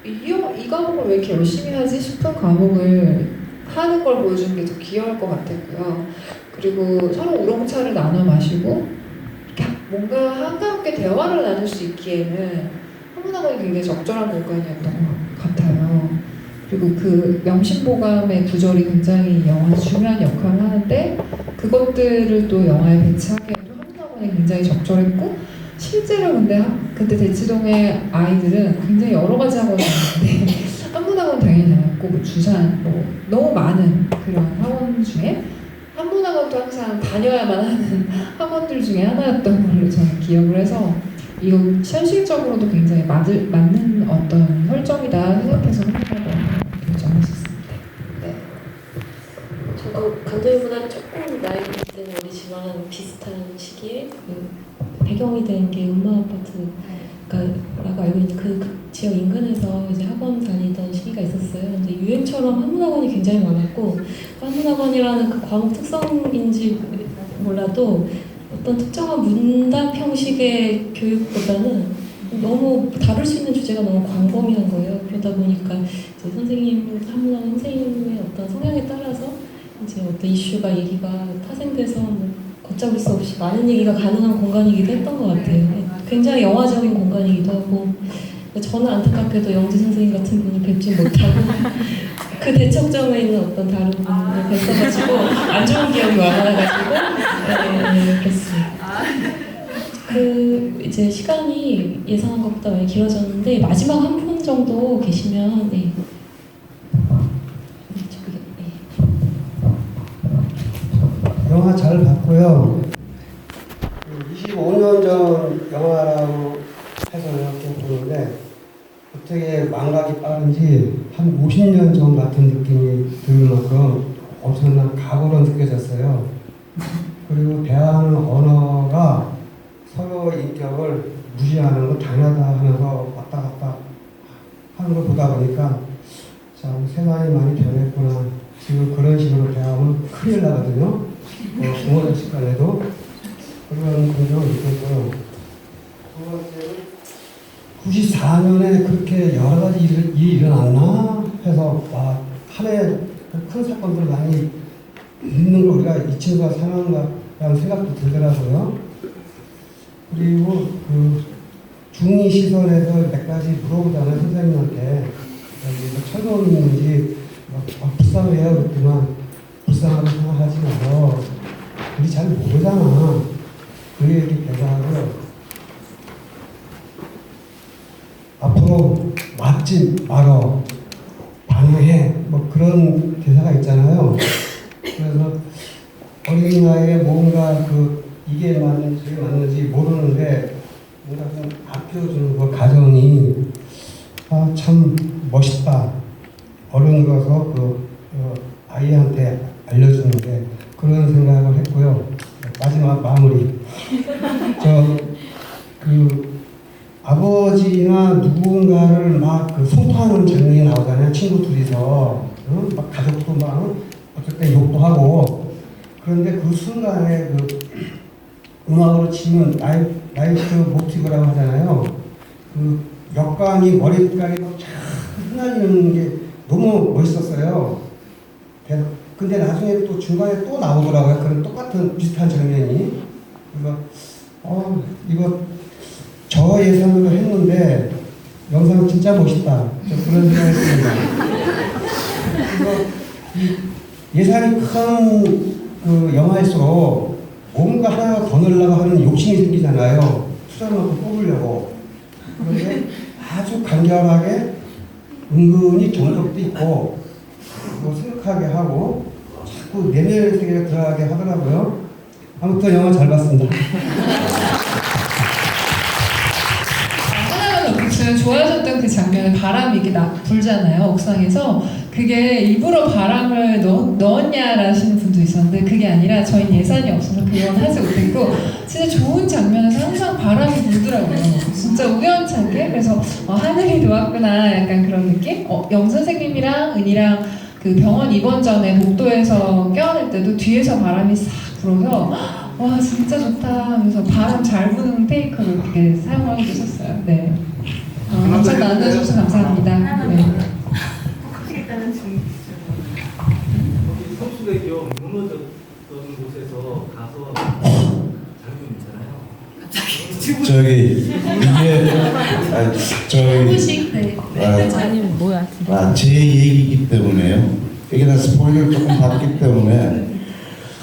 이 과목을 왜 이렇게 열심히 하지 싶은 과목을 하는 걸 보여주는 게 더 귀여울 것 같았고요. 그리고 서로 우롱차를 나눠 마시고 뭔가 한가롭게 대화를 나눌 수 있기에는 한문학원이 굉장히 적절한 공간이었던 것 같아요. 그리고 그 명심보감의 구절이 굉장히 영화에서 중요한 역할을 하는데 그것들을 또 영화에 배치하기에도 한문학원이 굉장히 적절했고 실제로 근데 그때 대치동의 아이들은 굉장히 여러 가지 학원이 있는데 한문학원 당연히 나왔고 뭐 주산 너무 많은 그런 학원 중에 한문학원도 항상 다녀야만 하는 학원들 중에 하나였던 걸로 저는 기억을 해서 이거 현실적으로도 굉장히 맞는 어떤 설정이다 생각해서 한문학원 결정했었습니다. 네. 저도 강도일보다 조금 나이 때는 어리지만 비슷한 시기에 그 배경이 된 게 음마아파트라고 알고 있는 그 지역 인근에서 이제 학원 다니던 시기가 있었어요. 근데 유행처럼 한문학원이 굉장히 많았고 한문학원이라는 그 과목 특성인지 몰라도 어떤 특정한 문답 형식의 교육보다는 너무 다룰 수 있는 주제가 너무 광범위한 거예요. 그러다 보니까 이제 한문학원 선생님의 어떤 성향에 따라서 이제 어떤 이슈가 얘기가 파생돼서 뭐 걷잡을 수 없이 많은 얘기가 가능한 공간이기도 했던 것 같아요. 굉장히 영화적인 공간이기도 하고 저는 안타깝게도 영지 선생님 같은 분을 뵙지 못하고 그 대척점에 있는 어떤 다른 분을 뵀어가지고 안 좋은 기억이 많아가지고 그랬습니다. 그 이제 시간이 예상한 것보다 많이 길어졌는데 마지막 한 분 정도 계시면 영화 잘 봤고요. 25년 전 영화라고 해서 이렇게 보는데 어떻게 망각이 빠른지 한 50년 전 같은 느낌이 드는 만큼 엄청난 각오로 느껴졌어요. 그리고 대하는 언어가 서로 인격을 무시하는 거 당연하다 하면서 왔다 갔다 하는 걸 보다 보니까 참 세상이 많이 변했구나. 지금 그런 큰일 나거든요. 부모자 식간에도 그런 감정을 느꼈고요. 두 번째는 94년에 그렇게 여러 가지 일이 일어났나 해서 한 해 큰 사건들 많이 있는 거 우리가 이 친구가 사는가라는 생각도 들더라고요. 그리고 그 중위 시설에서 몇 가지 물어보잖아요, 선생님한테. 철거인지 불쌍해요 그랬지만 불쌍하게 생각하지 마요. 우리 잘 모르잖아. 그 얘기 대사하고요. 앞으로 맞지 말어. 방해해. 뭐 그런 대사가 있잖아요. 그래서 어린 나이에 뭔가 이게 맞는지 모르는데 뭔가 좀 아껴주는 그 가정이 참 멋있다. 어른으로서 아이한테 알려주는 게 그런 생각을 했고요. 마지막 마무리. 아버지나 누군가를 막 송파하는 장면이 나오잖아요. 친구 둘이서 막 가족도 막 어쩔 때 욕도 하고. 그런데 그 순간에 음악으로 치면 나이트 모티브라고 하잖아요. 역광이 머리카락이 쫙 흩날리는 게 너무 멋있었어요. 근데 나중에 또 중간에 또 나오더라고요. 그런 똑같은 비슷한 장면이. 그래서 이거 저 예산으로 했는데 영상 진짜 멋있다. 그런 생각했습니다. 그래서 예산이 큰 영화일수록 뭔가 하나 더 넣으려고 하는 욕심이 생기잖아요. 투자만큼 뽑으려고. 그런데 아주 간결하게 은근히 정적도 있고 생각하게 하고 자꾸 내면의 세계에 들어가게 하더라고요. 아무튼 영화 잘 봤습니다. 제가 좋아하셨던 그 장면에 바람이 이렇게 불잖아요, 옥상에서. 그게 일부러 바람을 넣었냐라 하시는 분도 있었는데 그게 아니라 저희는 예산이 없어서 그건 하지 못했고 진짜 좋은 장면에서 항상 바람이 불더라고요. 진짜 우연찮게. 그래서 하늘이 놓았구나 약간 그런 느낌? 영 선생님이랑 은이랑 그 병원 입원 전에 복도에서 껴안을 때도 뒤에서 바람이 싹 불어서 와 진짜 좋다 하면서 바람 잘 부는 테이크를 그렇게 사용하기도 했었어요. 네. 한참 나눠주셔서 감사합니다. 네. 성수대교 무너졌던 곳에서 가서 잘하고 있잖아요. 저기 아니면 뭐야? 제 얘기이기 때문에요. 이게 다 스포일러를 조금 받기 때문에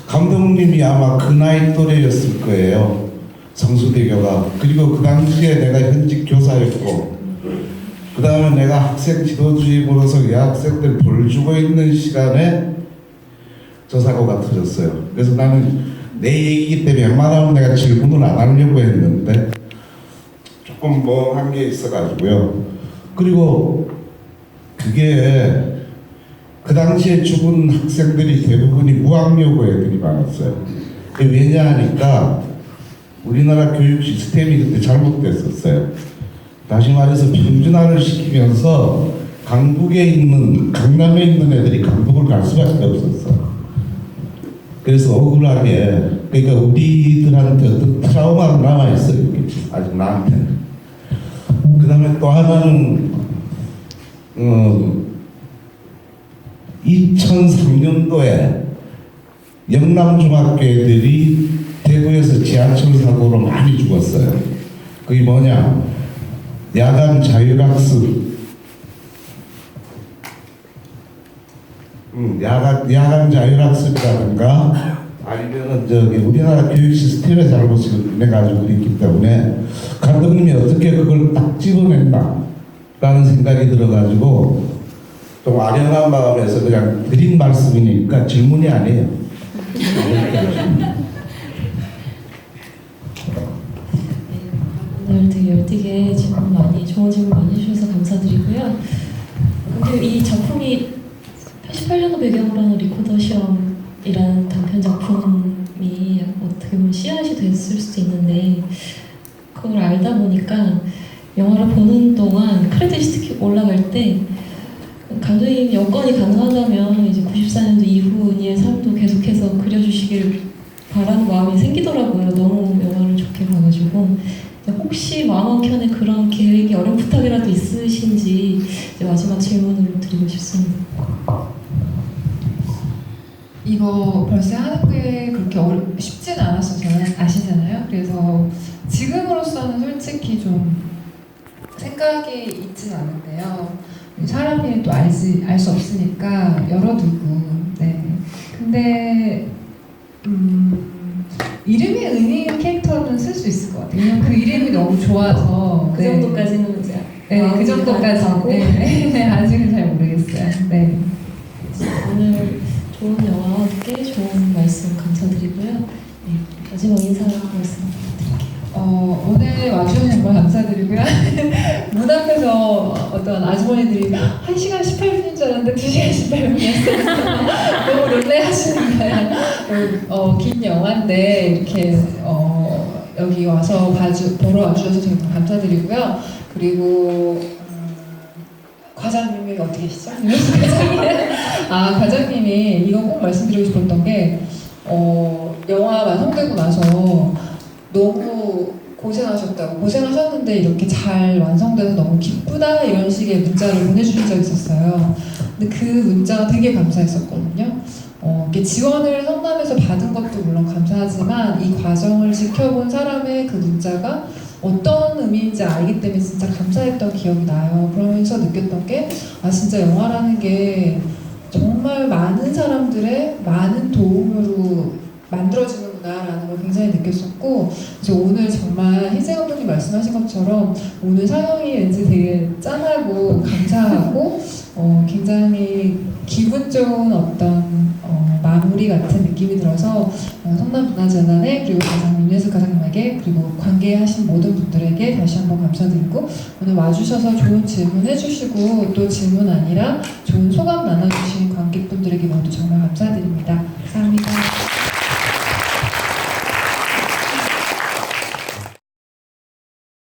감독님이 아마 그 나이 또래였을 거예요. 성수대교가. 그리고 그 당시에 내가 현직 교사였고 그 다음에 내가 학생 지도주임으로서 여학생들 벌 주고 있는 시간에 저 사고가 터졌어요. 그래서 나는 내 얘기이기 때문에 웬만하면 내가 질문을 안 하려고 했는데 조금 멍한 게 있어가지고요. 그리고 그게 그 당시에 죽은 학생들이 대부분이 무학여고 애들이 많았어요. 왜냐하니까 우리나라 교육 시스템이 그때 잘못됐었어요. 다시 말해서 평준화를 시키면서 강북에 있는, 강남에 있는 애들이 강북을 갈 수밖에 없었어. 그래서 억울하게, 그러니까 우리들한테 어떤 트라우마가 남아있어요. 아직 나한테는. 그 다음에 또 하나는 2003년도에 영남중학교 애들이 대구에서 지하철 사고로 많이 죽었어요. 그게 뭐냐? 야간 자율학습, 야간 자율학습이라든가 아니면은 우리나라 교육 시스템의 잘못이 내가지고 있기 때문에 감독님이 어떻게 그걸 딱 집어냈나 라는 생각이 들어가지고 좀 아련한 마음에서 그냥 드린 말씀이니까 질문이 아니에요. 오늘 되게 열띠게 좋은 질문 많이 해주셔서 감사드리고요. 근데 이 작품이 88년도 배경으로 하는 리코더 실험이라는 단편 작품이 어떻게 보면 씨앗이 됐을 수도 있는데 그걸 알다 보니까 영화를 보는 동안 크레딧이 특히 올라갈 때 감독님 여건이 가능하다면 이제 94년도 이후 은희의 삶도 계속해서 영화관에서 그려주시길 바라는 마음이 생기더라고요. 너무 영화를 좋게 봐가지고. 혹시 마음한켠에 그런 계획이 어렴풋하게라도 있으신지 이제 마지막 질문으로 드리고 싶습니다. 이거 벌써 하는 게 그렇게 쉽지는 않았어요. 저는 아시잖아요. 그래서 지금으로서는 솔직히 좀 생각이 있진 않은데요. 사람이 또 알 수 없으니까 열어두고. 네. 근데 이름이 은희인 캐릭터는 쓸 수 있을 것 같아요. 왜냐면 그 이름이 너무 좋아서. 그 정도까지는 이제 네, 그 정도까지. 네, 아직은 잘 모르겠어요. 네. 오늘 좋은 영화와 함께 좋은 말씀 감사드리고요. 네, 마지막 인사 말씀 부탁드릴게요. 오늘 와주셔서 정말 감사드리고요. 문 앞에서 어떤 아주머니들이 1시간 18분인 줄 알았는데 2시간 18분이었어요. 너무 놀래하시는 거예요. 긴 영화인데 이렇게 여기 와서 보러 와주셔서 정말 감사드리고요. 그리고 과장님이 어떻게 계시죠? 과장님이 이거 꼭 말씀드리고 싶었던 게 영화 완성되고 나서 너무 고생하셨는데 이렇게 잘 완성돼서 너무 기쁘다 이런 식의 문자를 보내주신 적이 있었어요. 근데 그 문자가 되게 감사했었거든요. 이렇게 지원을 성남에서 받은 것도 물론 감사하지만 이 과정을 지켜본 사람의 그 문자가 어떤 의미인지 알기 때문에 진짜 감사했던 기억이 나요. 그러면서 느꼈던 게 진짜 영화라는 게 정말 많은 사람들의 많은 도움으로 만들어지는구나라는 걸 굉장히 느꼈었고, 그래서 오늘 정말 희재 감독님 말씀하신 것처럼 오늘 상영이 왠지 되게 짠하고 감사하고 굉장히 기분 좋은 어떤 마무리 같은 느낌이 들어서 성남문화재단에 그리고 과장님, 윤혜숙 과장님에게 그리고 관계하신 모든 분들에게 다시 한번 감사드리고, 오늘 와주셔서 좋은 질문 해주시고 또 질문 아니라 좋은 소감 나눠주신 관객분들에게 모두 정말 감사드립니다. 감사합니다.